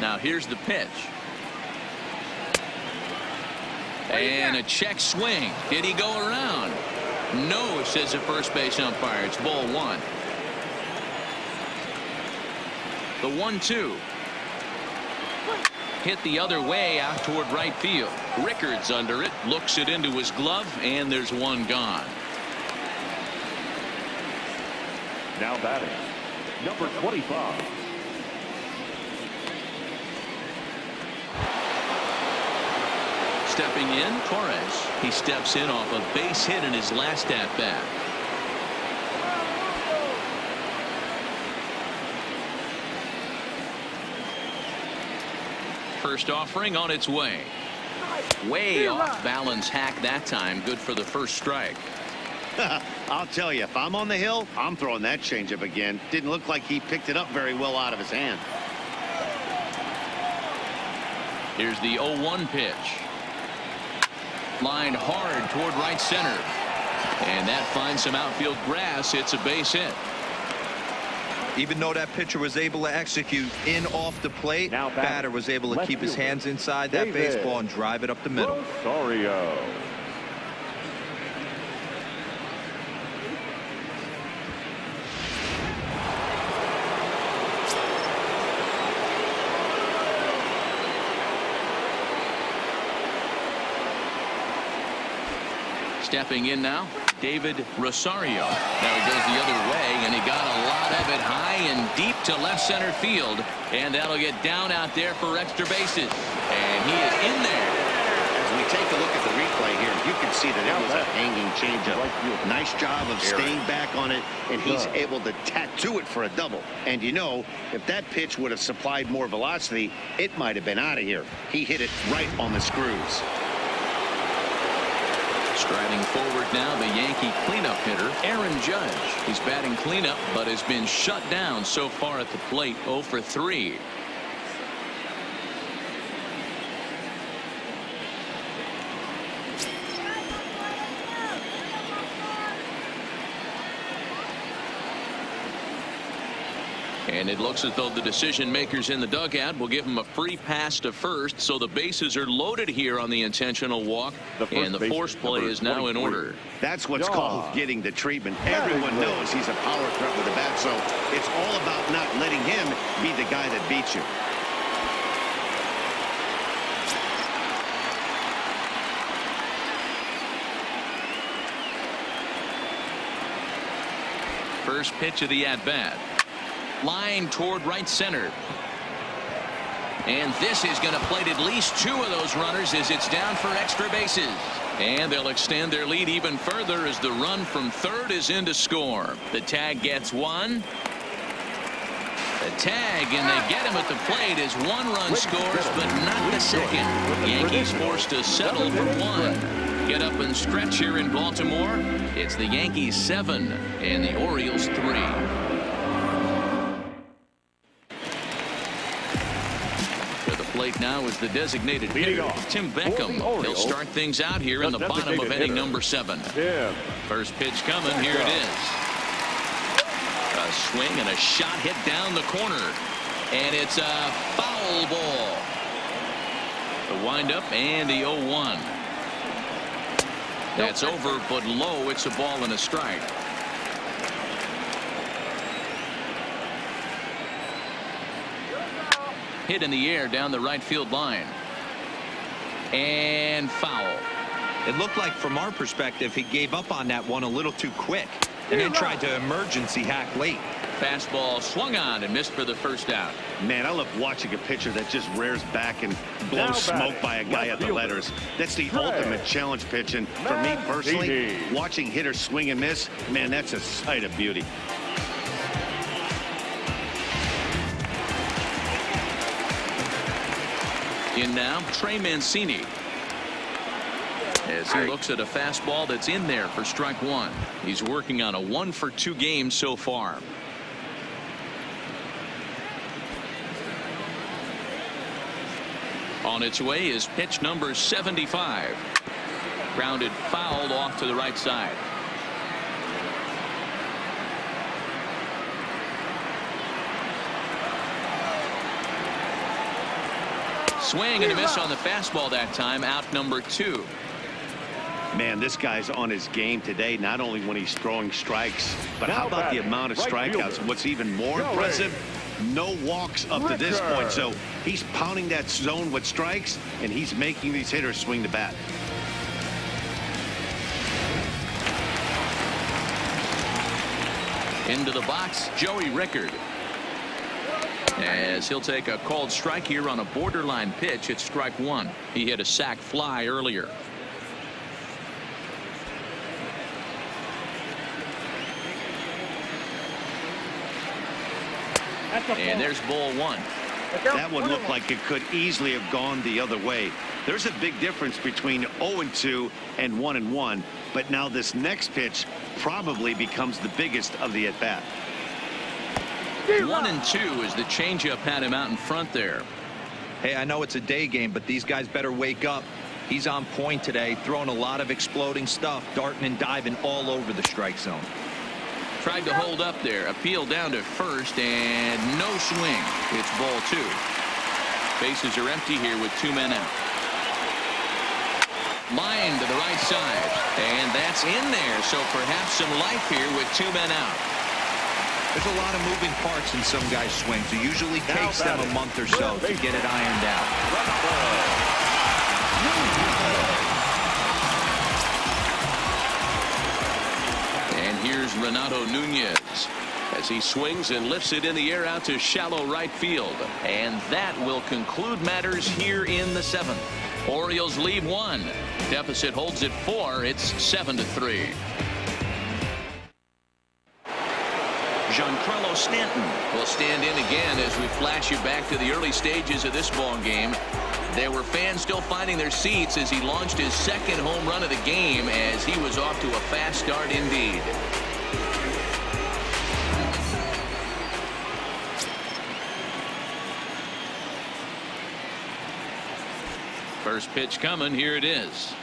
Now here's the pitch. And a check swing. Did he go around? No, says the first base umpire. It's ball 1. The 1-2. Hit the other way out toward right field. Rickards under it, looks it into his glove, and there's one gone. Now batting, number 25. Stepping in, Torres. He steps in off a base hit in his last at-bat. First offering on its way. Way off balance hack that time. Good for the first strike. I'll tell you, if I'm on the hill, I'm throwing that changeup again. Didn't look like he picked it up very well out of his hand. Here's the 0-1 pitch. Line hard toward right center. And that finds some outfield grass. It's a base hit. Even though that pitcher was able to execute in off the plate, Now batter was able to keep his hands inside that baseball and drive it up the middle. Rosario. Stepping in now, David Rosario. Now he goes the other way, and he got a lot of it high and deep to left center field. And that'll get down out there for extra bases. And he is in there. As we take a look at the replay here, you can see that it was a hanging changeup. Nice job of staying back on it, and he's able to tattoo it for a double. And you know, if that pitch would have supplied more velocity, it might have been out of here. He hit it right on the screws. Striding forward now, the Yankee cleanup hitter, Aaron Judge. He's batting cleanup, but has been shut down so far at the plate, 0 for 3. And it looks as though the decision makers in the dugout will give him a free pass to first, so the bases are loaded here on the intentional walk, and the force play is now in order. That's what's called getting the treatment. Everyone knows he's a power threat with a bat, so it's all about not letting him be the guy that beats you. First pitch of the at-bat. Line toward right center. And this is going to plate at least 2 of those runners as it's down for extra bases. And they'll extend their lead even further as the run from third is in to score. The tag gets 1. The tag, and they get him at the plate as 1 run scores, but not the second. Yankees forced to settle for 1. get up and stretch here in Baltimore. It's the Yankees 7 and the Orioles 3. To the plate now is the designated hitter, Tim Beckham. He'll start things out here in the bottom of inning number 7. First pitch coming. Here it is. A swing and a shot hit down the corner. And it's a foul ball. The windup and the 0-1. That's over but low. It's a ball and a strike. Hit in the air down the right field line. And foul. It looked like from our perspective he gave up on that one a little too quick and then tried to emergency hack late. Fastball swung on and missed for the first out. Man, I love watching a pitcher that just rears back and blows smoke by a guy at the letters. That's the ultimate challenge pitch. And for me personally, watching hitters swing and miss, man, that's a sight of beauty. In now, Trey Mancini. As he looks at a fastball that's in there for strike 1. He's working on a 1-for-2 game so far. On its way is pitch number 75. Grounded fouled off to the right side. Swing and a miss on the fastball that time. Out number 2. Man, this guy's on his game today, not only when he's throwing strikes, but how about the amount of strikeouts? What's even more impressive, no walks up to this point. So he's pounding that zone with strikes, and he's making these hitters swing the bat. Into the box, Joey Rickard. As he'll take a called strike here on a borderline pitch. It's strike 1. He hit a sac fly earlier. And there's ball 1. That one looked like it could easily have gone the other way. There's a big difference between 0-2 and 1-1. But now this next pitch probably becomes the biggest of the at-bat. 1-2 as the changeup had him out in front there. Hey, I know it's a day game, but these guys better wake up. He's on point today, throwing a lot of exploding stuff, darting and diving all over the strike zone. Tried to hold up there. Appeal down to first, and no swing. It's ball 2. Bases are empty here with 2 men out. Line to the right side, and that's in there. So perhaps some life here with 2 men out. There's a lot of moving parts in some guys' swings. It usually takes them a month or so to get it ironed out. And here's Renato Nunez as he swings and lifts it in the air out to shallow right field. And that will conclude matters here in the 7th. Orioles lead 1. Deficit holds at 4. It's 7-3. Giancarlo Stanton will stand in again as we flash you back to the early stages of this ball game. There were fans still finding their seats as he launched his 2nd home run of the game as he was off to a fast start indeed. First pitch coming. Here it is.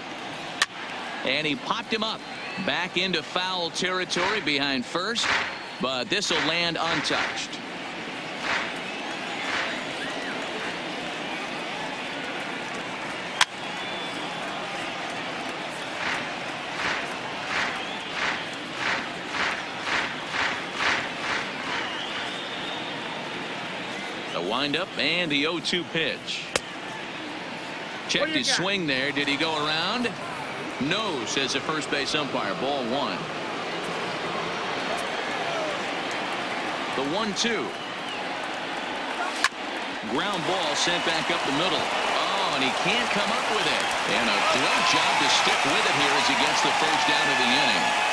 And he popped him up back into foul territory behind first. But this will land untouched. The windup and the 0-2 pitch. Checked his swing there. Did he go around? No, says the first base umpire. Ball 1. The 1-2. Ground ball sent back up the middle. Oh, and he can't come up with it. And a great job to stick with it here as he gets the first down of the inning.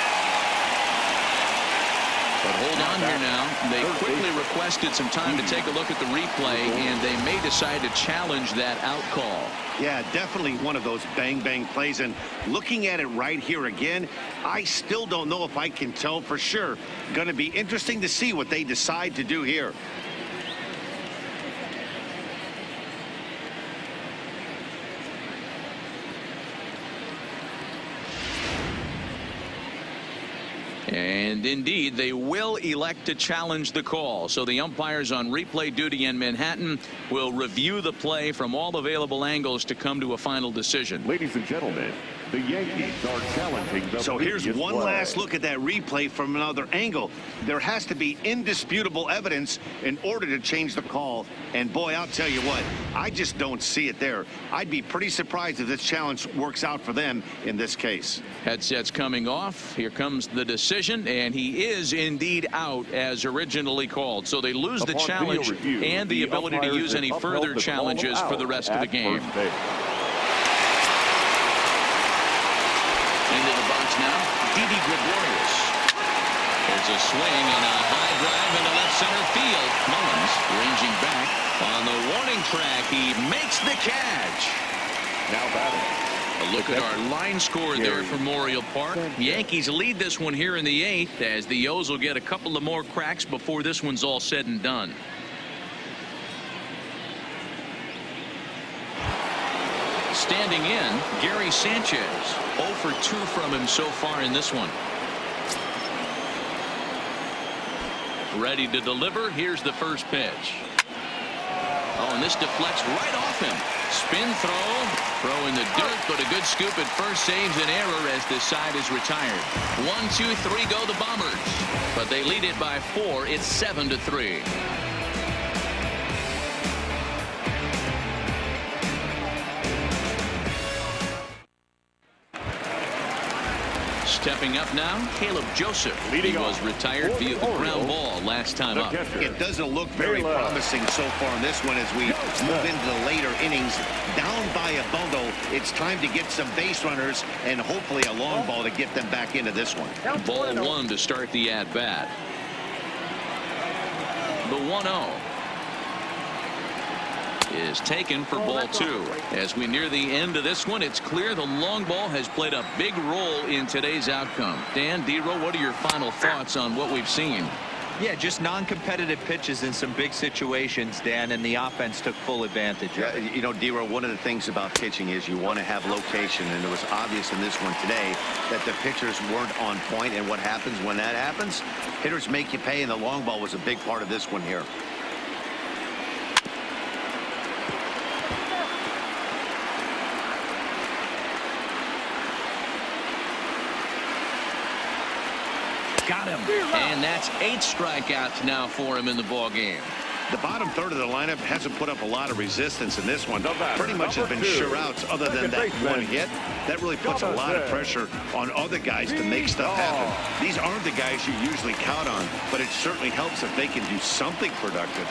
But hold on here now. They quickly requested some time to take a look at the replay, and they may decide to challenge that out call. Yeah, definitely one of those bang-bang plays. And looking at it right here again, I still don't know if I can tell for sure. Going to be interesting to see what they decide to do here. And indeed, they will elect to challenge the call. So the umpires on replay duty in Manhattan will review the play from all available angles to come to a final decision. Ladies and gentlemen, the Yankees are challenging the So here's one play. last look at that replay from another angle. There has to be indisputable evidence in order to change the call. And boy, I'll tell you what, I just don't see it there. I'd be pretty surprised if this challenge works out for them in this case. Headsets coming off. Here comes the decision, and he is indeed out as originally called. So they lose the Upon challenge video review, and the ability to umpires use any have further upheld the call challenges for the out rest of the at game. first base. Into the box now, Didi Gregorius. There's a swing and a high drive into left center field. Mullins ranging back on the warning track. He makes the catch. Now batting. A look at our line score there from Oriole Park. Yankees lead this one here in the 8th, as the O's will get a couple of more cracks before this one's all said and done. Standing in, Gary Sanchez. 0 for 2 from him so far in this one. Ready to deliver. Here's the first pitch. Oh, and this deflects right off him. Spin throw in the dirt, but a good scoop at first saves an error as this side is retired. 1, 2, 3 go the Bombers, but they lead it by 4. It's 7-3. Stepping up now, Caleb Joseph. He was retired via the ground ball last time up. It doesn't look very promising so far in this one as we move into the later innings. Down by a bundle, it's time to get some base runners and hopefully a long ball to get them back into this one. Ball 1 to start the at-bat. The 1-0 is taken for ball 2. As we near the end of this one, it's clear the long ball has played a big role in today's outcome. Dan, Dero, what are your final thoughts on what we've seen? Yeah, just non-competitive pitches in some big situations, Dan, and the offense took full advantage. Yeah, you know, Dero, one of the things about pitching is you want to have location, and it was obvious in this one today that the pitchers weren't on point, and what happens when that happens? Hitters make you pay, and the long ball was a big part of this one here. Got him. And that's 8 strikeouts now for him in the ball game. The bottom third of the lineup hasn't put up a lot of resistance in this one. Pretty much has been sure outs other than that one hit. That really puts a lot of pressure on other guys to make stuff happen. These aren't the guys you usually count on, but it certainly helps if they can do something productive.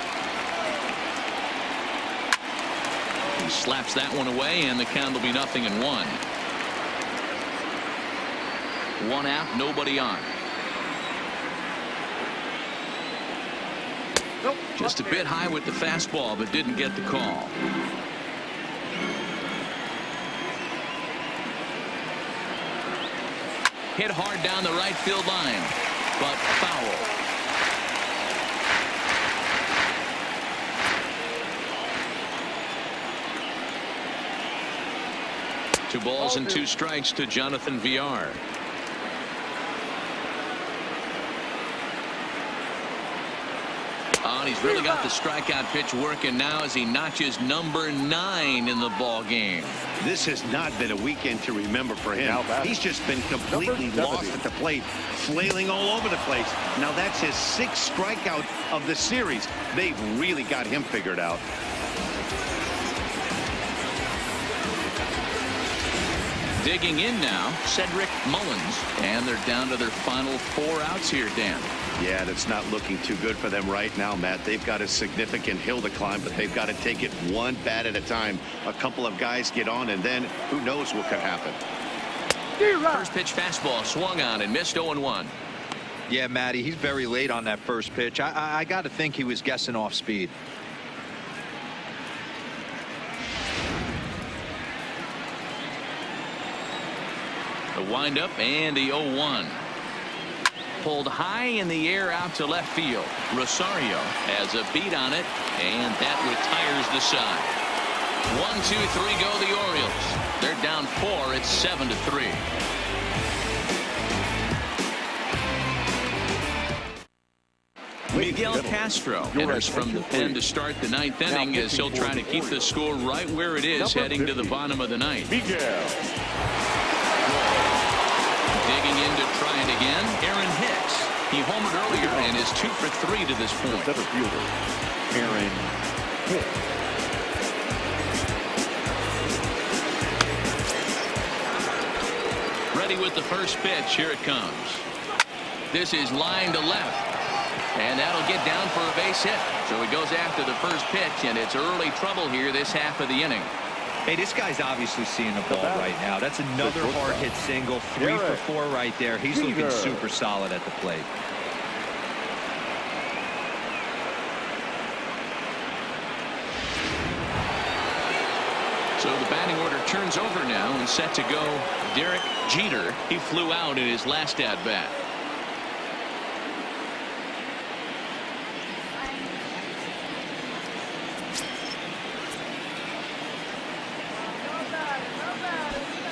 He slaps that one away, and the count will be 0-1. 1 out, nobody on. Just a bit high with the fastball, but didn't get the call. Hit hard down the right field line, but foul. Two balls and 2 strikes to Jonathan Villar. Oh, and he's really got the strikeout pitch working now as he notches number 9 in the ball game. This has not been a weekend to remember for him. He's just been completely lost at the plate, flailing all over the place. Now that's his 6th strikeout of the series. They've really got him figured out. Digging in now, Cedric Mullins, and they're down to their final 4 outs here, Dan. Yeah, that's not looking too good for them right now, Matt. They've got a significant hill to climb, but they've got to take it one bat at a time. A couple of guys get on, and then who knows what could happen. First pitch fastball swung on and missed. 0-1. Yeah, Matty, he's very late on that first pitch. I got to think he was guessing off speed. The windup and the 0-1. Pulled high in the air out to left field. Rosario has a beat on it, and that retires the side. 1-2-3 go the Orioles. They're down 4. It's 7-3. Miguel Castro enters from the pen to start the 9th inning as he'll try to keep the score right where it is heading to the bottom of the 9th. Digging in to try it again, Aaron Hicks. He homered earlier and is 2 for 3 to this point. Center fielder, Aaron Hicks. Ready with the first pitch. Here it comes. This is line to left. And that'll get down for a base hit. So he goes after the first pitch, and it's early trouble here this half of the inning. Hey, this guy's obviously seeing the ball right now. That's another hard hit single. 3 for 4 right there. He's looking super solid at the plate. So the batting order turns over now and set to go Derek Jeter. He flew out in his last at bat.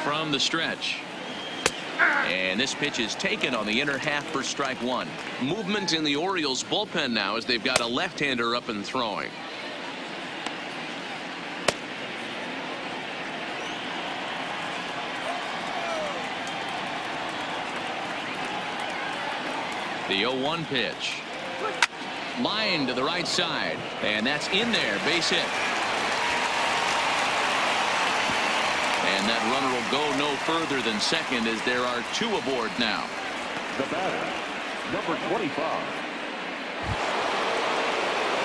From the stretch. And this pitch is taken on the inner half for strike 1. Movement in the Orioles bullpen now as they've got a left-hander up and throwing. The 0-1 pitch. Line to the right side. And that's in there. Base hit. And that runner will go no further than second as there are 2 aboard now. The batter, number 25.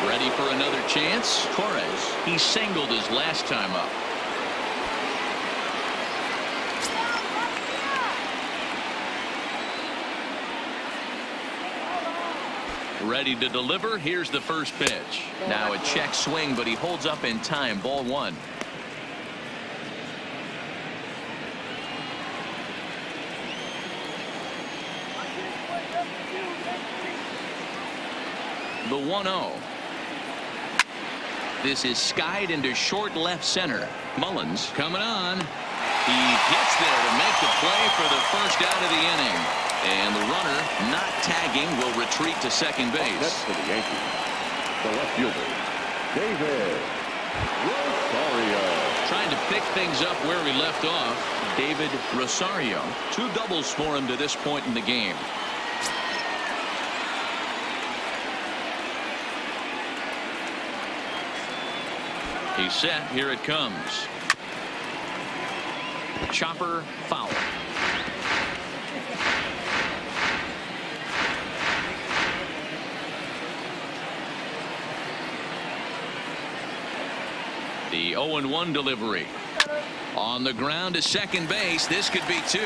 Ready for another chance. Torres. He singled his last time up. Ready to deliver. Here's the first pitch. Now a check swing, but he holds up in time. Ball 1. The 1-0. This is skied into short left center. Mullins coming on. He gets there to make the play for the first out of the inning. And the runner, not tagging, will retreat to second base. Next for the Yankees, the left fielder, David Rosario. Trying to pick things up where we left off. David Rosario. 2 doubles for him to this point in the game. He's set. Here it comes. Chopper foul. The 0-1 delivery. On the ground to second base. This could be 2.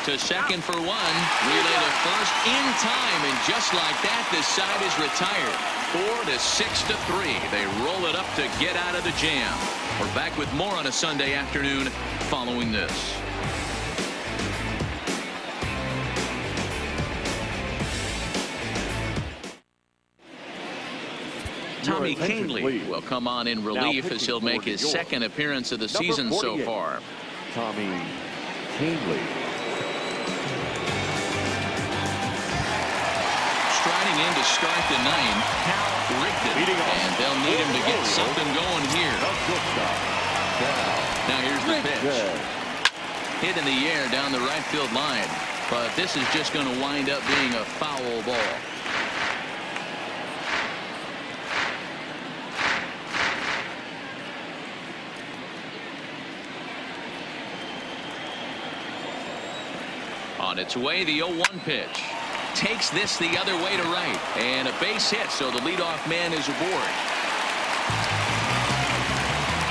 To second for 1. Relay to first in time. And just like that, this side is retired. 4-6-3. They roll it up to get out of the jam. We're back with more on a Sunday afternoon following this. Tommy Kahnle will come on in relief as he'll make his second appearance of the season so far. Tommy Kahnle. Striding in to start the 9th, Cal Ripken, and they'll need him to get something going here. Now here's the pitch. Hit in the air down the right field line, but this is just going to wind up being a foul ball. On its way, the 0-1 pitch. Takes this the other way to right. And a base hit, so the leadoff man is aboard.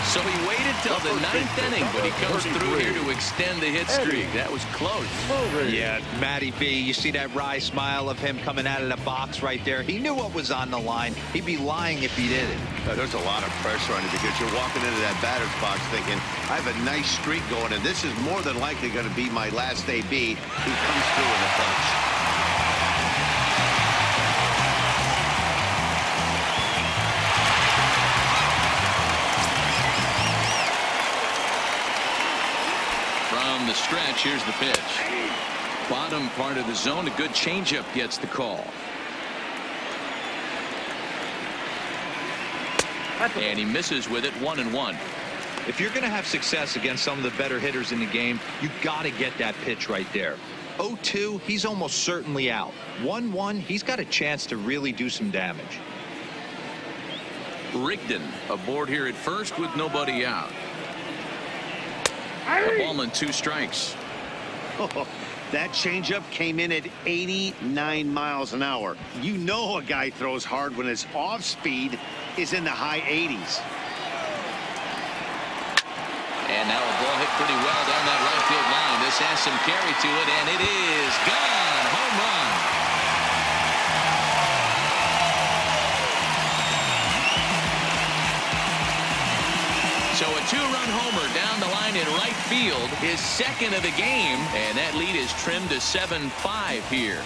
So he waited till the 9th inning, but he comes through here to extend the hit streak. That was close. Yeah, Matty B, you see that wry smile of him coming out of the box right there. He knew what was on the line. He'd be lying if he didn't. There's a lot of pressure on you because you're walking into that batter's box thinking, I have a nice streak going, and this is more than likely going to be my last AB. He comes through in the clutch. From the stretch, here's the pitch. Bottom part of the zone, a good changeup gets the call. And he misses with it, 1-1. If you're going to have success against some of the better hitters in the game, you've got to get that pitch right there. 0-2, he's almost certainly out. 1-1, he's got a chance to really do some damage. Rigdon aboard here at first with nobody out. A ball and 2 strikes. Oh, that changeup came in at 89 miles an hour. You know a guy throws hard when his off speed is in the high 80s. And now a ball hit pretty well down that right field line. This has some carry to it, and it is gone. Home run. So a 2-run homer down the line in right field, his second of the game, and that lead is trimmed to 7-5 here.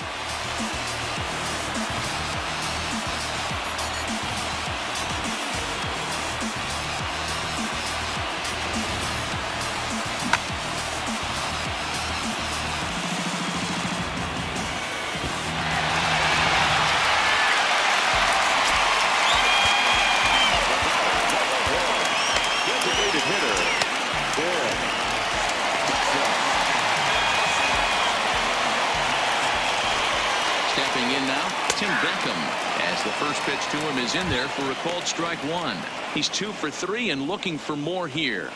The first pitch to him is in there for a called strike 1. He's 2 for 3 and looking for more here.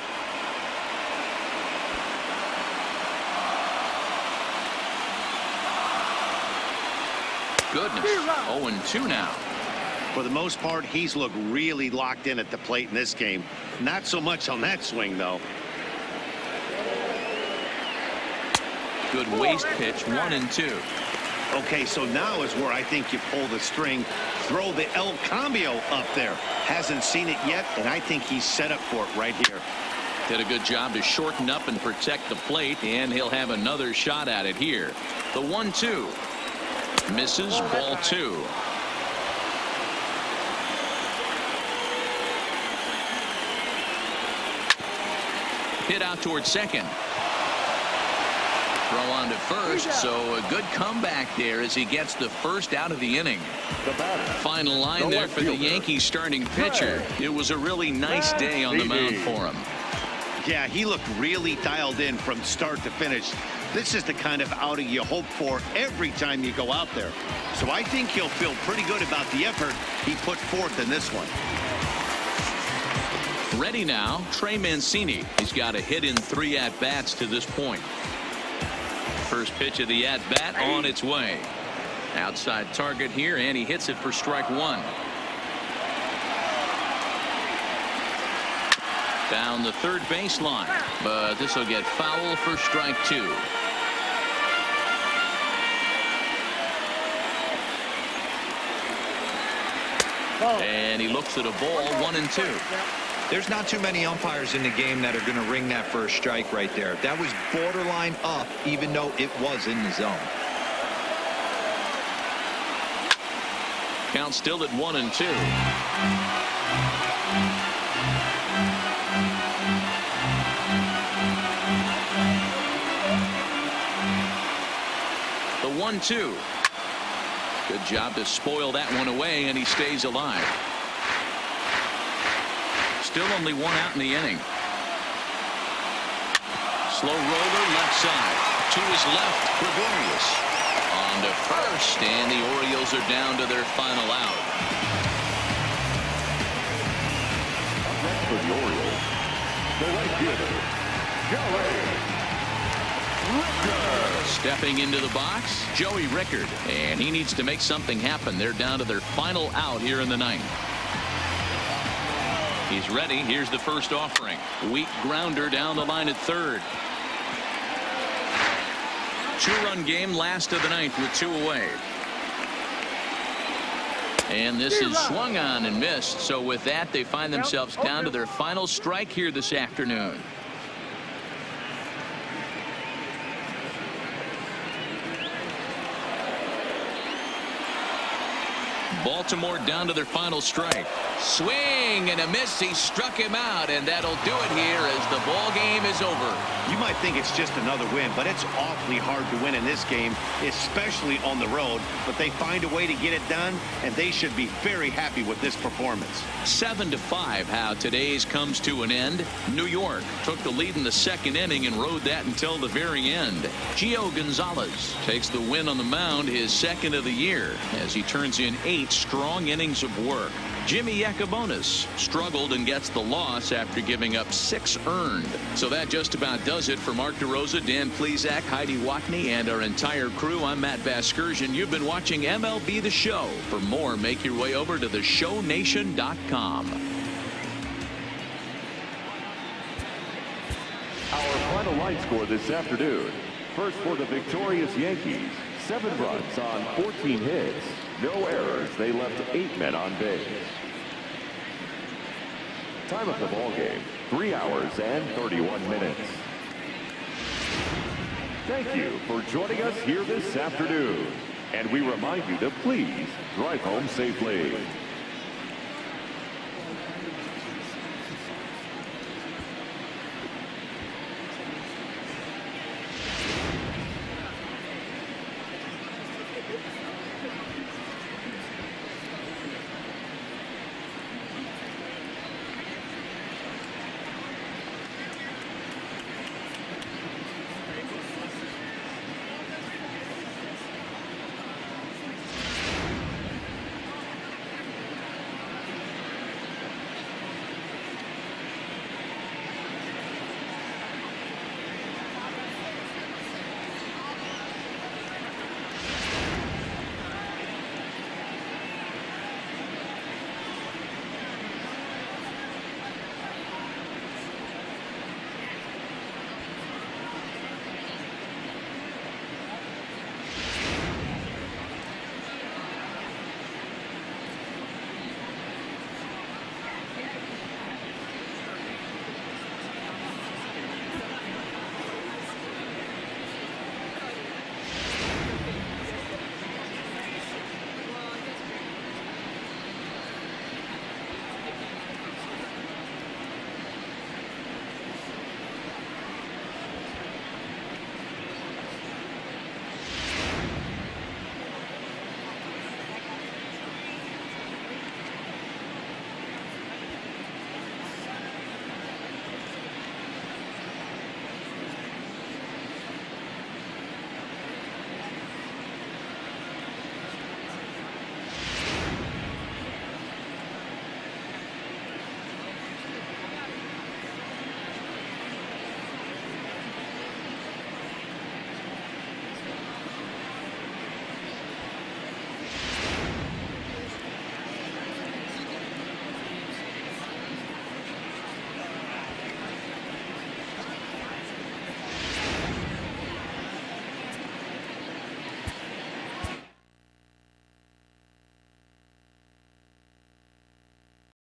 Goodness. 0-2 now. For the most part, he's looked really locked in at the plate in this game. Not so much on that swing, though. Good waist pitch, 1-2. Okay, so now is where I think you pull the string, throw the El Cambio up there. Hasn't seen it yet, and I think he's set up for it right here. Did a good job to shorten up and protect the plate, and he'll have another shot at it here. The 1-2. Misses, ball 2. Hit out towards second. Throw on to first, so a good comeback there as he gets the first out of the inning. Final line there for the Yankees starting pitcher. It was a really nice day on the mound for him. Yeah, he looked really dialed in from start to finish. This is the kind of outing you hope for every time you go out there. So I think he'll feel pretty good about the effort he put forth in this one. Ready now, Trey Mancini. He's got a hit in 3 at-bats to this point. First pitch of the at-bat on its way. Outside target here, and he hits it for strike 1. Down the third baseline, but this will get foul for strike 2. And he looks at a ball, 1-2. There's not too many umpires in the game that are going to ring that first strike right there. That was borderline up, even though it was in the zone. Count still at 1-2. The 1-2. Good job to spoil that one away, and he stays alive. Still only 1 out in the inning. Slow roller left side. To his left, Gregorius. On to first, and the Orioles are down to their final out. For the Orioles, the right fielder, Rickard. Stepping into the box, Joey Rickard. And he needs to make something happen. They're down to their final out here in the 9th. He's ready. Here's the first offering. Weak grounder down the line at third. 2-run game, last of the ninth with 2 away. And this is swung on and missed. So with that, they find themselves down to their final strike here this afternoon. Baltimore down to their final strike. Swing and a miss. He struck him out, and that'll do it here as the ball game is over. You might think it's just another win, but it's awfully hard to win in this game, especially on the road. But they find a way to get it done, and they should be very happy with this performance. 7-5 how today's comes to an end. New York took the lead in the second inning and rode that until the very end. Gio Gonzalez takes the win on the mound, his second of the year, as he turns in 8 strong innings of work. Jimmy Yacabonis struggled and gets the loss after giving up 6 earned. So that just about does it for Mark DeRosa, Dan Plesac, Heidi Watney, and our entire crew. I'm Matt Vasgersian. You've been watching MLB The Show. For more, make your way over to theshownation.com. Our final line score this afternoon. First for the victorious Yankees, 7 runs on 14 hits. No errors. They left 8 men on base. Time of the ball game, 3 hours and 31 minutes. Thank you for joining us here this afternoon. And we remind you to please drive home safely.